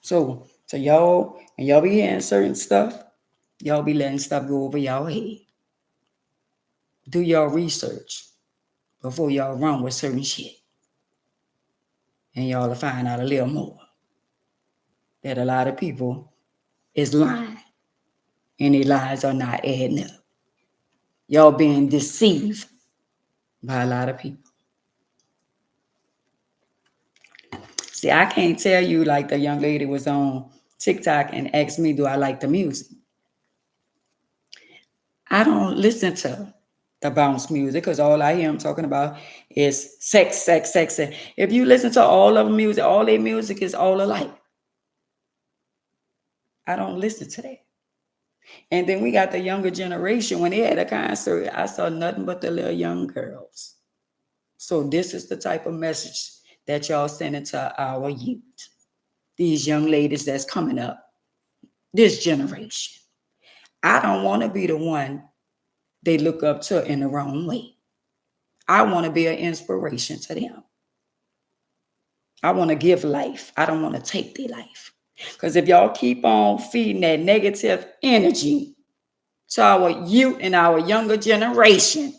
So y'all, when y'all be hearing certain stuff, y'all be letting stuff go over y'all head. Do y'all research before y'all run with certain shit. And y'all will find out a little more. That a lot of people is lying. And their lies are not adding up. Y'all being deceived by a lot of people. See, I can't tell you like the young lady was on TikTok and asked me, do I like the music? I don't listen to the bounce music because all I hear them talking about is sex. If you listen to all of music, all their music is all alike. I don't listen to that. And then we got the younger generation. When they had a concert, I saw nothing but the little young girls. So this is the type of message that y'all sending to our youth. These young ladies that's coming up, this generation. I don't want to be the one they look up to in the wrong way. I want to be an inspiration to them. I want to give life. I don't want to take their life. Because if y'all keep on feeding that negative energy to our youth and our younger generation,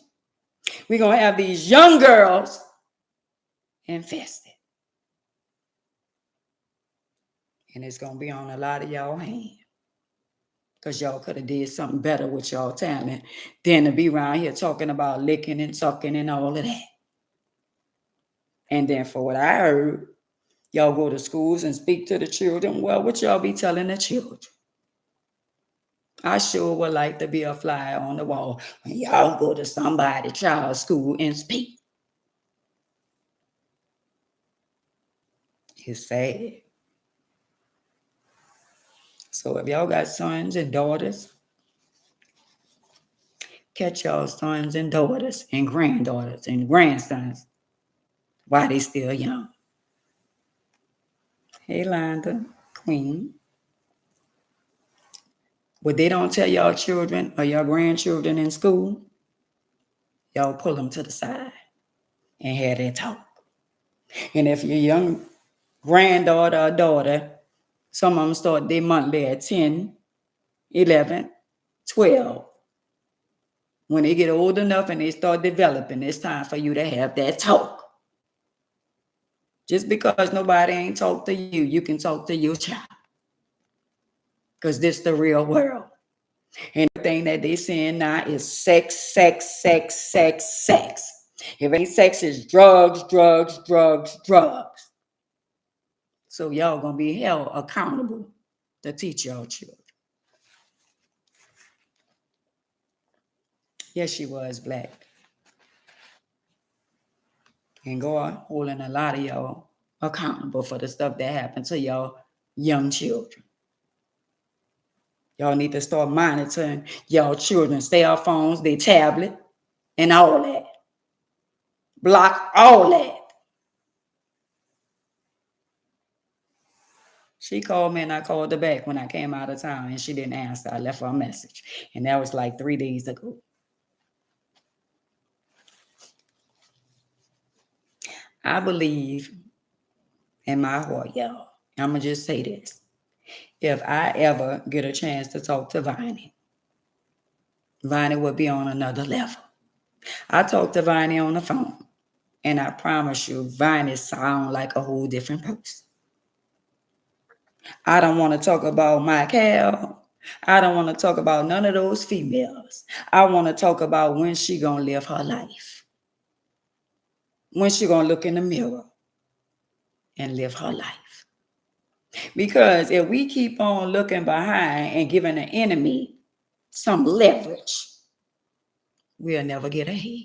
we're going to have these young girls infested. And it's going to be on a lot of y'all hands. Because y'all could have did something better with y'all talent than to be around here talking about licking and sucking and all of that. And then for what I heard, y'all go to schools and speak to the children. Well, what y'all be telling the children? I sure would like to be a fly on the wall when y'all go to somebody's child's school and speak. It's sad. So if y'all got sons and daughters, catch y'all sons and daughters and granddaughters and grandsons while they still young. Hey, Londa, Queen. What they don't tell y'all children or your grandchildren in school, y'all pull them to the side and have that talk. And if your young granddaughter or daughter, some of them start their monthly at 10, 11, 12. When they get old enough and they start developing, it's time for you to have that talk. Just because nobody ain't talk to you, you can talk to your child. Because this is the real world. And the thing that they saying now is sex, sex, sex, sex, sex. If it ain't sex, it's drugs, drugs, drugs, drugs. So y'all gonna be held accountable to teach y'all children. Yes, she was black. And God holding a lot of y'all accountable for the stuff that happened to y'all young children. Y'all need to start monitoring y'all children's cell phones, their tablet, and all that. Block all that. She called me and I called her back when I came out of town and she didn't answer. I left her a message. And that was like 3 days ago. I believe in my heart, y'all. I'm going to just say this. If I ever get a chance to talk to Viney, Viney would be on another level. I talked to Viney on the phone. And I promise you, Viney sound like a whole different person. I don't want to talk about my cow. I don't want to talk about none of those females. I want to talk about when she gonna live her life. When she gonna look in the mirror and live her life. Because if we keep on looking behind and giving the enemy some leverage, we'll never get ahead.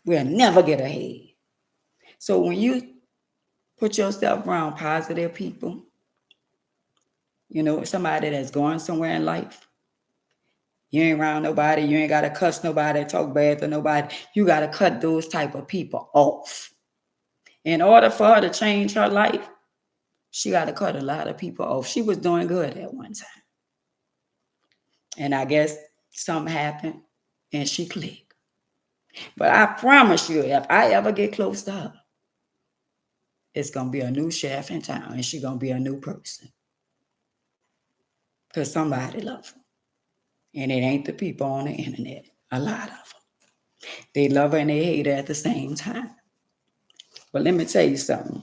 We'll never get ahead. So when you put yourself around positive people, you know, somebody that's going somewhere in life, you ain't around nobody, you ain't got to cuss nobody, talk bad to nobody. You got to cut those type of people off. In order for her to change her life, she got to cut a lot of people off. She was doing good at one time. And I guess something happened and she clicked. But I promise you, if I ever get close to her, it's going to be a new chef in town and she's going to be a new person. Because somebody loves her. And it ain't the people on the internet. A lot of them. They love her and they hate her at the same time. But let me tell you something.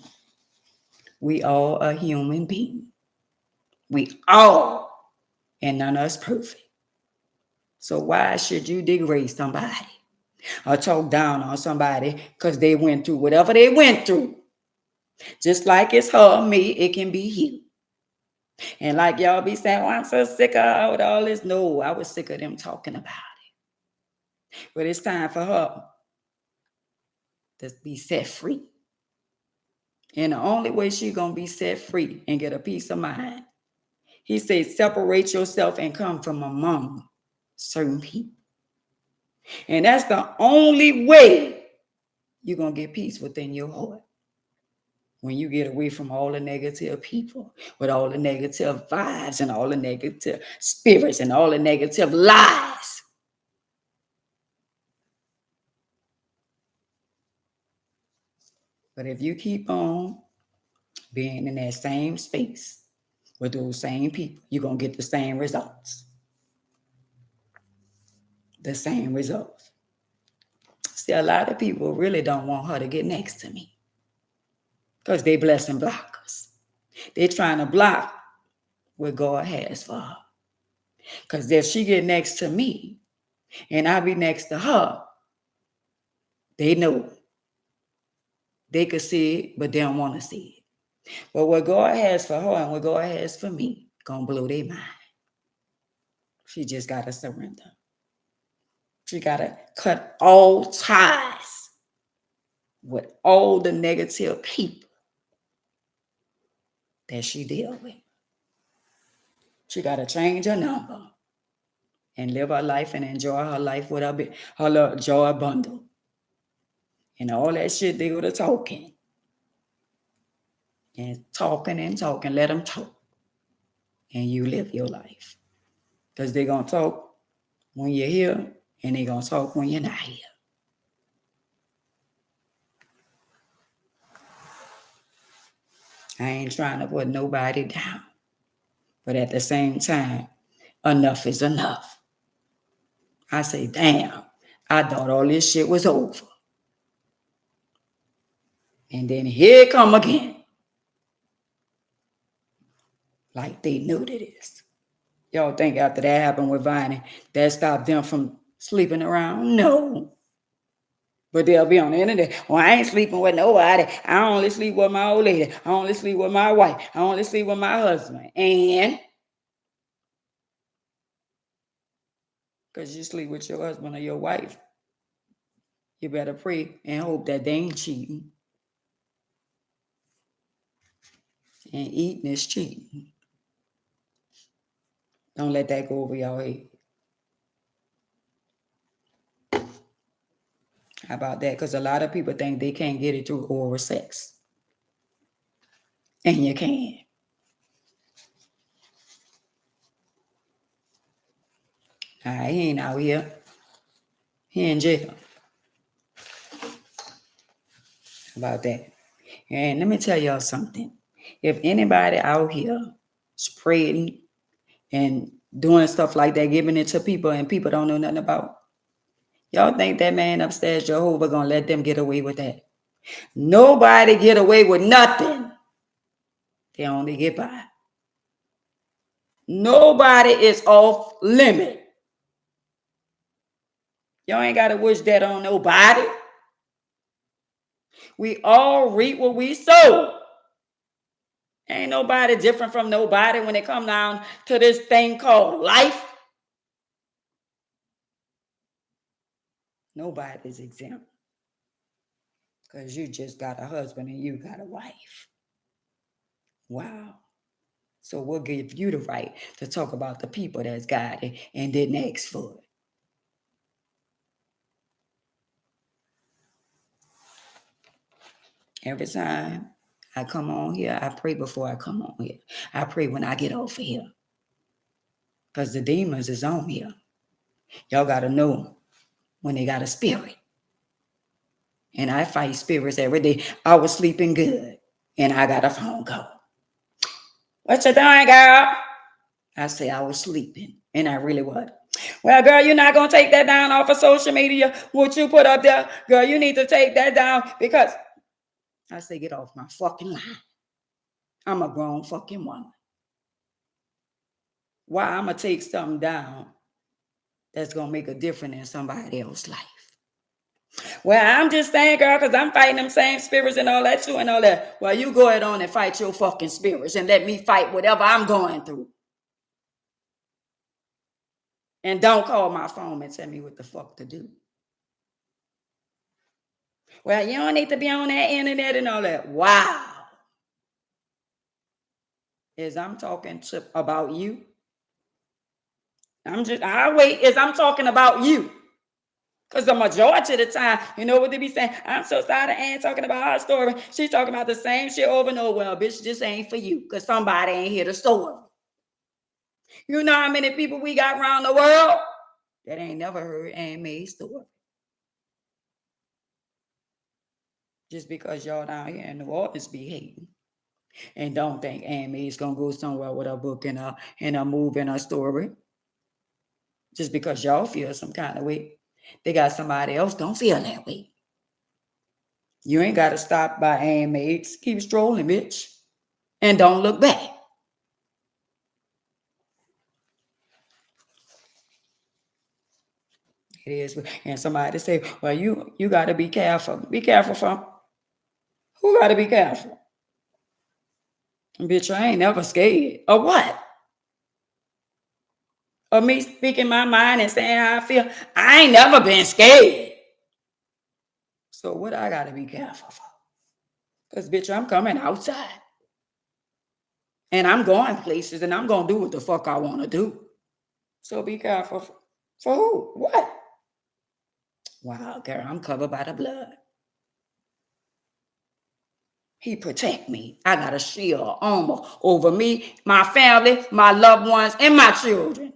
We all are human beings. We all, and none of us perfect. So why should you degrade somebody or talk down on somebody because they went through whatever they went through? Just like it's her, me, it can be you. And like y'all be saying, oh, I'm so sick of all this. No, I was sick of them talking about it. But it's time for her to be set free. And the only way she's going to be set free and get a peace of mind, he said, separate yourself and come from among certain people. And that's the only way you're going to get peace within your heart. When you get away from all the negative people, with all the negative vibes and all the negative spirits and all the negative lies. But if you keep on being in that same space with those same people, you're going to get the same results. The same results. See, a lot of people really don't want her to get next to me because they blessing blockers. They're trying to block what God has for her. Because if she get next to me and I be next to her, they know. They could see it, but they don't want to see it. But what God has for her and what God has for me, gonna blow their mind. She just gotta surrender. She gotta cut all ties with all the negative people that she deal with. She gotta change her number and live her life and enjoy her life with her little joy bundle. And all that shit they go to talking. And talking, let them talk. And you live your life. Because they're going to talk when you're here, and they're going to talk when you're not here. I ain't trying to put nobody down. But at the same time, enough is enough. I say, damn, I thought all this shit was over. And then here it come again. Like they knew this. Y'all think after that happened with Viney, that stopped them from sleeping around? No. But they'll be on the internet. Well, I ain't sleeping with nobody. I only sleep with my old lady. I only sleep with my wife. I only sleep with my husband. And because you sleep with your husband or your wife, you better pray and hope that they ain't cheating. And eating is cheating. Don't let that go over your head. How about that? Because a lot of people think they can't get it through oral sex. And you can. He ain't out here. He in jail. How about that? And let me tell y'all something. If anybody out here spreading and doing stuff like that, giving it to people and people don't know nothing about, y'all think that man upstairs, Jehovah, gonna let them get away with that? Nobody get away with nothing. They only get by. Nobody is off limit. Y'all ain't got to wish that on nobody. We all reap what we sow. Ain't nobody different from nobody when it come down to this thing called life. Nobody's exempt. Because you just got a husband and you got a wife. Wow. So we'll give you the right to talk about the people that's got it and didn't ask for it. Every time I come on here, I pray before I come on here. I pray when I get off of here. Because the demons is on here. Y'all got to know when they got a spirit. And I fight spirits every day. I was sleeping good. And I got a phone call. What you doing, girl? I say I was sleeping. And I really was. Well, girl, you're not going to take that down off of social media. What you put up there? Girl, you need to take that down because... I say, get off my fucking line. I'm a grown fucking woman. Why I'm going to take something down that's going to make a difference in somebody else's life? Well, I'm just saying, girl, because I'm fighting them same spirits and all that too and all that. Well, you go ahead on and fight your fucking spirits and let me fight whatever I'm going through. And don't call my phone and tell me what the fuck to do. Well, you don't need to be on that internet and all that. Wow. Is I'm talking about you. I wait is I'm talking about you. Because the majority of the time, you know what they be saying? I'm so tired of Ann talking about her story. She's talking about the same shit over and over. Well, bitch, this ain't for you because somebody ain't hear the story. You know how many people we got around the world that ain't never heard Ann May's story? Just because y'all down here in New Orleans be hating and don't think Ann May's going to go somewhere with a book and a move and a story. Just because y'all feel some kind of way, they got somebody else don't feel that way. You ain't got to stop by Ann May's. Keep strolling, bitch. And don't look back. It is. And somebody say, well, you got to be careful. Be careful from who got to be careful? Bitch, I ain't never scared. Or what? Or me speaking my mind and saying how I feel. I ain't never been scared. So what I got to be careful for? Because, bitch, I'm coming outside. And I'm going places and I'm going to do what the fuck I want to do. So be careful. For who? What? Wow, girl, I'm covered by the blood. He protect me. I got a shield, armor over me, my family, my loved ones, and my children.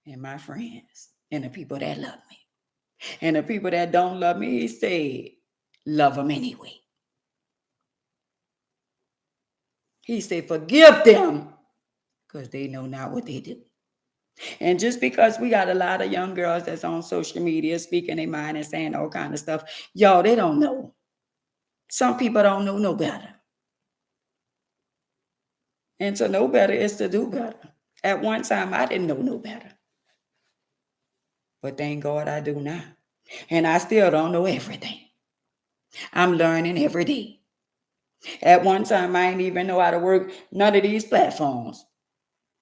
And my friends. And the people that love me. And the people that don't love me, he said, love them anyway. He said, forgive them. Because they know not what they do. And just because we got a lot of young girls that's on social media speaking their mind and saying all kind of stuff, y'all, they don't know. Some people don't know no better. And to know better is to do better. At one time, I didn't know no better. But thank God I do now. And I still don't know everything. I'm learning every day. At one time, I didn't even know how to work none of these platforms.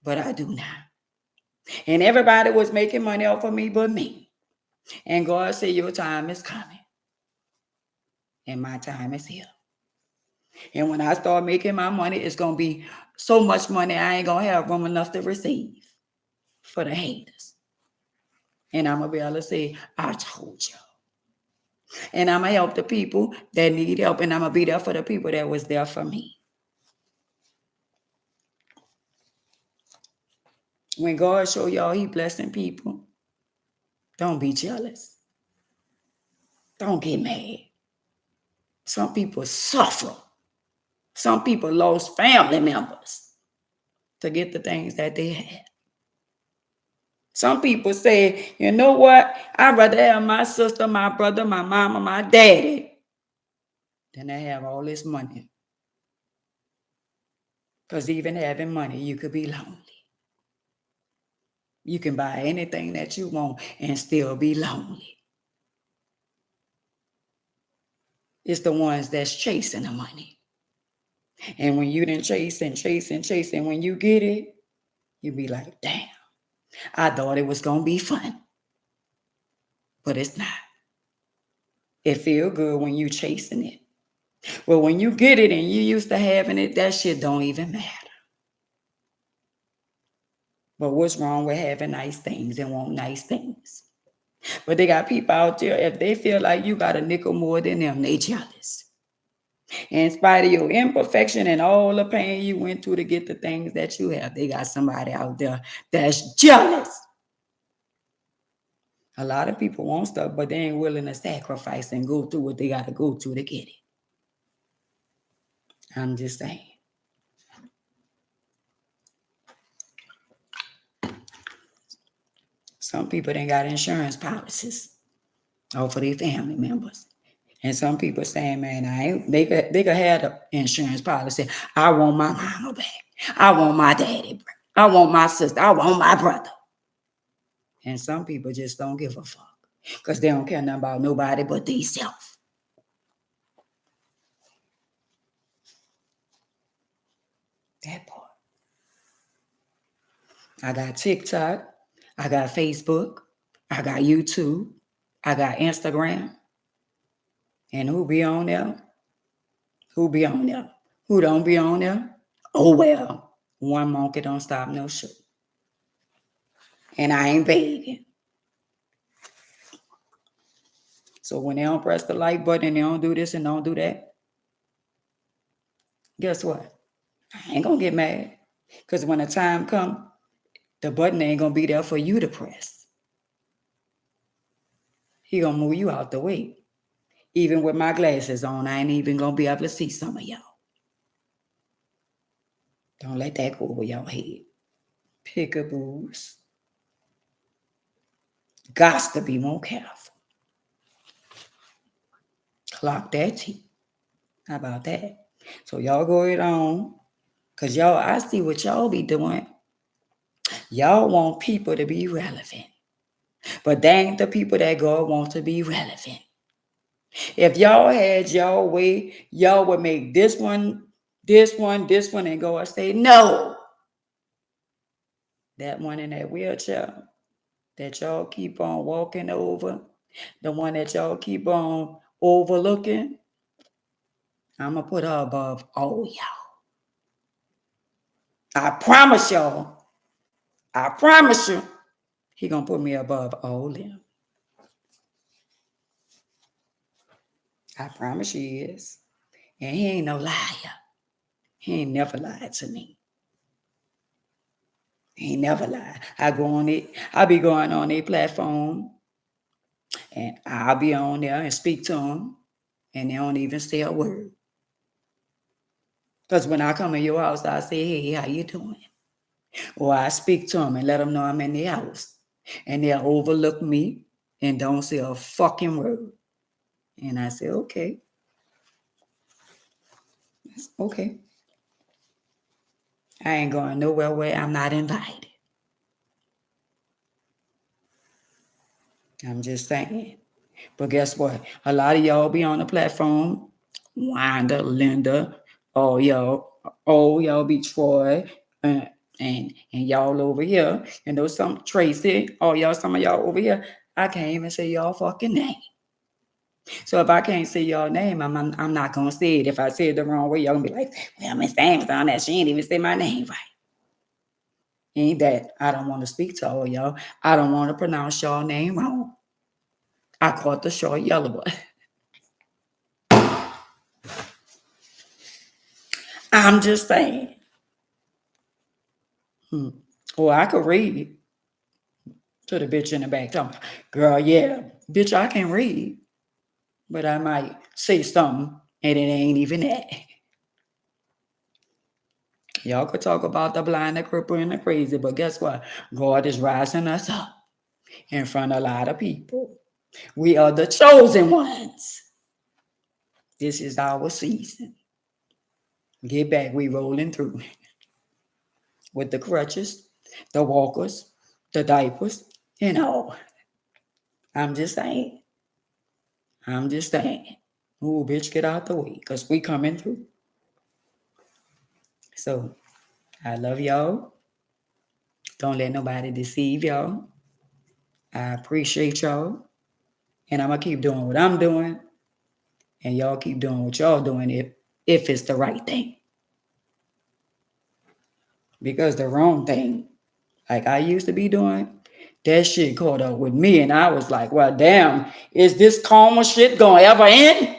But I do now. And everybody was making money off of me but me. And God said, your time is coming. And my time is here. And when I start making my money, it's going to be so much money I ain't going to have room enough to receive for the haters. And I'm going to be able to say, I told you. And I'm going to help the people that need help. And I'm going to be there for the people that was there for me. When God show y'all he blessing people, don't be jealous. Don't get mad. Some people suffer. Some people lost family members to get the things that they had. Some people say, you know what? I'd rather have my sister, my brother, my mama, my daddy than I have all this money. Because even having money, you could be lonely. You can buy anything that you want and still be lonely. It's the ones that's chasing the money. And when you didn't chase and chase and chase, and when you get it, you be like, damn, I thought it was going to be fun. But it's not. It feel good when you chasing it. Well, when you get it and you used to having it, that shit don't even matter. But what's wrong with having nice things and want nice things? But they got people out there, if they feel like you got a nickel more than them, they jealous. In spite of your imperfection and all the pain you went through to get the things that you have, they got somebody out there that's jealous. A lot of people want stuff, but they ain't willing to sacrifice and go through what they got to go through to get it. I'm just saying. Some people ain't got insurance policies or for their family members. And some people saying, man, they could have the insurance policy. I want my mama back. I want my daddy back. I want my sister. I want my brother. And some people just don't give a fuck because they don't care nothing about nobody but themselves. That part. I got TikTok. I got Facebook. I got YouTube. I got Instagram. And who be on there? Who be on there? Who don't be on there? Oh well, one monkey don't stop no show. And I ain't begging. So when they don't press the like button and they don't do this and don't do that, guess what? I ain't gonna get mad. Because when the time comes, the button ain't gonna be there for you to press. He gonna move you out the way. Even with my glasses on, I ain't even gonna be able to see some of y'all. Don't let that go over your head. Pickaboos. Got to be more careful. Clock that T. How about that? So y'all go it on. Cause y'all, I see what y'all be doing. Y'all want people to be relevant. But they ain't the people that God want to be relevant. If y'all had y'all way, y'all would make this one, and go and say, no. That one in that wheelchair that y'all keep on walking over, the one that y'all keep on overlooking, I'm going to put her above all y'all. I promise y'all, I promise you, he going to put me above all them. I promise you he is. And he ain't no liar. He ain't never lied to me. He ain't never lied. I'll be going on a platform and I'll be on there and speak to them and they don't even say a word. Because when I come in your house, I say, hey, how you doing? Or I speak to them and let them know I'm in the house. And they'll overlook me and don't say a fucking word. And I say, okay. Okay. I ain't going nowhere where I'm not invited. I'm just saying. But guess what? A lot of y'all be on the platform. Wanda, Linda, y'all be Troy, and y'all over here. And those some Tracy, some of y'all over here. I can't even say y'all fucking name. So if I can't say y'all name, I'm not gonna say it. If I say it the wrong way, y'all gonna be like, well, Miss Dame's on that. She ain't even say my name right. Ain't that I don't want to speak to all y'all. I don't want to pronounce y'all name wrong. I caught the short yellow boy. I'm just saying. Or I could read to the bitch in the back. Tell me, girl, yeah, bitch, I can read. But I might say something and it ain't even that. Y'all could talk about the blind, the cripple, and the crazy, but guess what? God is rising us up in front of a lot of people. We are the chosen ones. This is our season. Get back, we rolling through with the crutches, the walkers, the diapers, and all. I'm just saying. I'm just saying. Ooh, bitch, get out the way, because we coming through. So, I love y'all. Don't let nobody deceive y'all. I appreciate y'all. And I'm going to keep doing what I'm doing. And y'all keep doing what y'all doing if it's the right thing. Because the wrong thing, like I used to be doing, that shit caught up with me. And I was like, well, damn, is this karma shit going to ever end?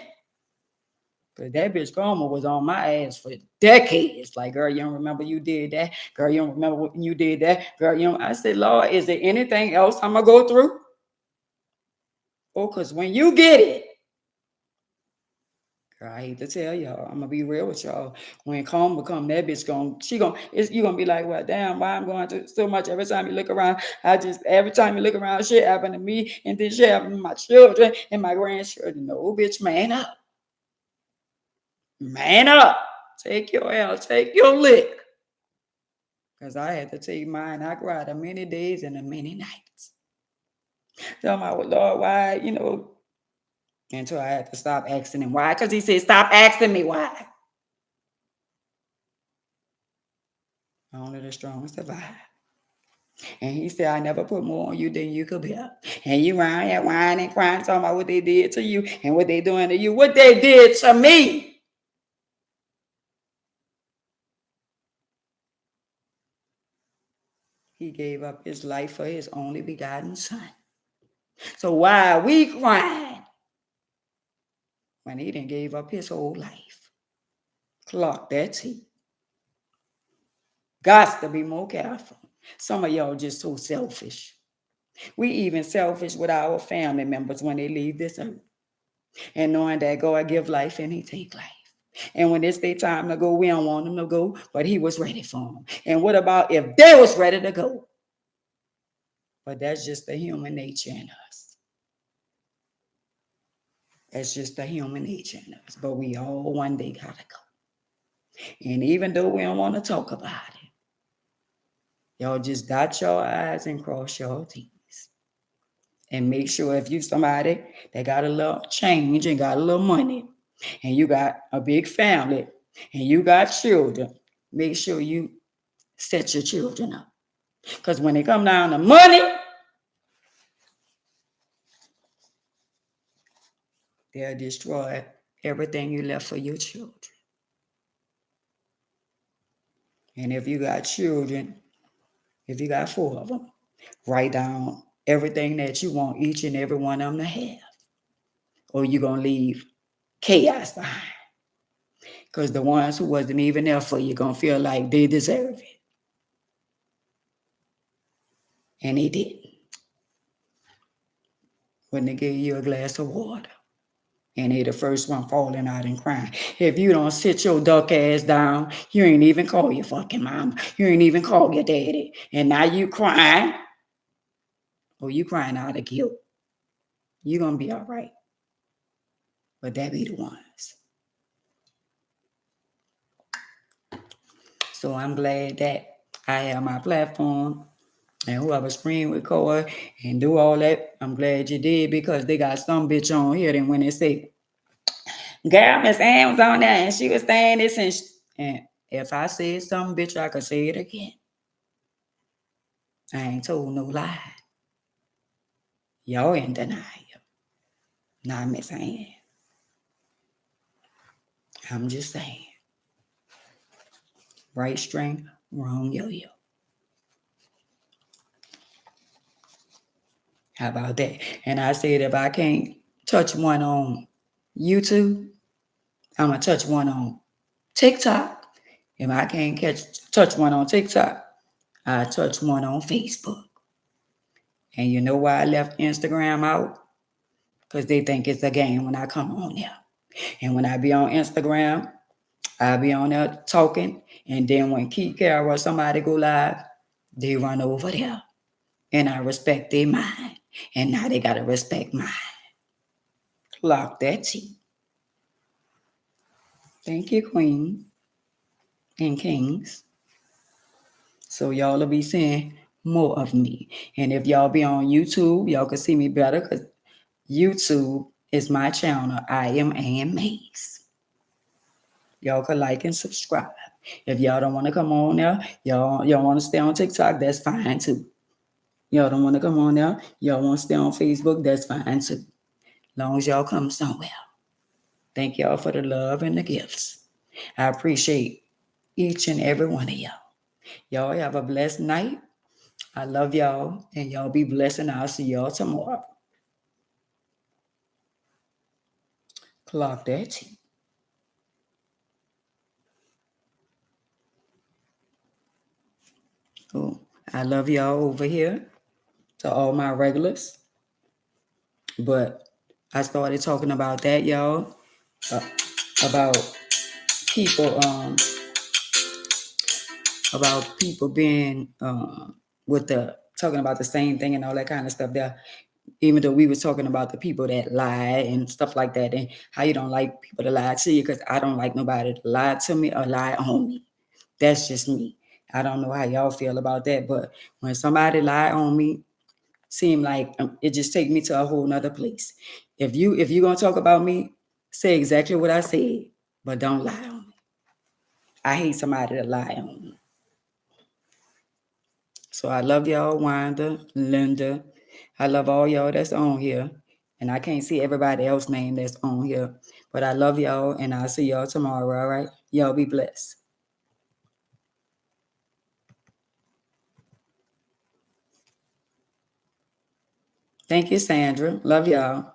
Because that bitch karma was on my ass for decades. Like, girl, you don't remember you did that? Girl, you don't remember when you did that? Girl, you don't. I said, Lord, is there anything else I'm going to go through? Oh, because when you get it, girl, I hate to tell y'all, I'm gonna be real with y'all. When karma come, that bitch you gonna be like, well, damn, why I'm going through so much every time you look around. Every time you look around, shit happened to me, and this shit happened to my children and my grandchildren. No, bitch, man up. Man up. Take your L, take your lick. Because I had to take mine. I cried a many days and a many nights. Tell my Lord, why, until I had to stop asking him why. Because he said, stop asking me why. Only the strong survive. And he said, I never put more on you than you could bear. And you around here whining and crying, talking about what they did to you and what they doing to you. What they did to me. He gave up his life for his only begotten son. So why are we crying when he didn't gave up his whole life? Clock that T. Got to be more careful. Some of y'all just so selfish. We even selfish with our family members when they leave this earth. And knowing that God give life and he take life. And when it's their time to go, we don't want them to go, but he was ready for them. And what about if they was ready to go? But that's just the human nature in us. That's just the human nature in us. But we all one day gotta go. And even though we don't want to talk about it, y'all just dot your I's and cross your T's. And make sure if you somebody that got a little change and got a little money, and you got a big family, and you got children, make sure you set your children up. Because when they come down to money, they'll destroy everything you left for your children. And if you got children, if you got 4 of them, write down everything that you want each and every one of them to have. Or you're going to leave chaos behind. Because the ones who wasn't even there for you going to feel like they deserve it. And they didn't. When they gave you a glass of water. And they the first one falling out and crying. If you don't sit your duck ass down, you ain't even call your fucking mama. You ain't even call your daddy. And now you crying. Or you crying out of guilt. You're going to be all right. But that be the ones. So I'm glad that I have my platform. And whoever screen record and do all that, I'm glad you did, because they got some bitch on here. Then when they say, girl, Miss Ann was on there and she was saying this, and if I said something, bitch, I could say it again. I ain't told no lie. Y'all in denial. Not Miss Ann. I'm just saying. Right string, wrong yo-yo. How about that? And I said if I can't touch one on YouTube, I'm going to touch one on TikTok. If I can't touch one on TikTok, I touch one on Facebook. And you know why I left Instagram out? Because they think it's a game when I come on there. And when I be on Instagram, I be on there talking. And then when Keith Carroll or somebody go live, they run over there. And I respect their mind. And now they got to respect mine. Clock that T. Thank you, Queen and Kings. So y'all will be seeing more of me. And if y'all be on YouTube, y'all can see me better because YouTube is my channel. I am Ann Mays. Y'all can like and subscribe. If y'all don't want to come on there, y'all want to stay on TikTok, that's fine too. Y'all don't want to come on there, y'all want to stay on Facebook, that's fine too. Long as y'all come somewhere. Thank y'all for the love and the gifts. I appreciate each and every one of y'all. Y'all have a blessed night. I love y'all, and y'all be blessed, and I'll see y'all tomorrow. Clock that. Oh, I love y'all over here to all my regulars. But I started talking about that, y'all, about people, being with the talking about the same thing and all that kind of stuff there. Even though we was talking about the people that lie and stuff like that, and how you don't like people to lie to you, because I don't like nobody to lie to me or lie on me. That's just me. I don't know how y'all feel about that, but when somebody lie on me, seem like it just take me to a whole nother place. If you gonna talk about me, say exactly what I said, but don't lie on me. I hate somebody to lie on me. So I love y'all, Wanda, Linda. I love all y'all that's on here. And I can't see everybody else's name that's on here. But I love y'all, and I'll see y'all tomorrow, all right? Y'all be blessed. Thank you, Sandra. Love y'all.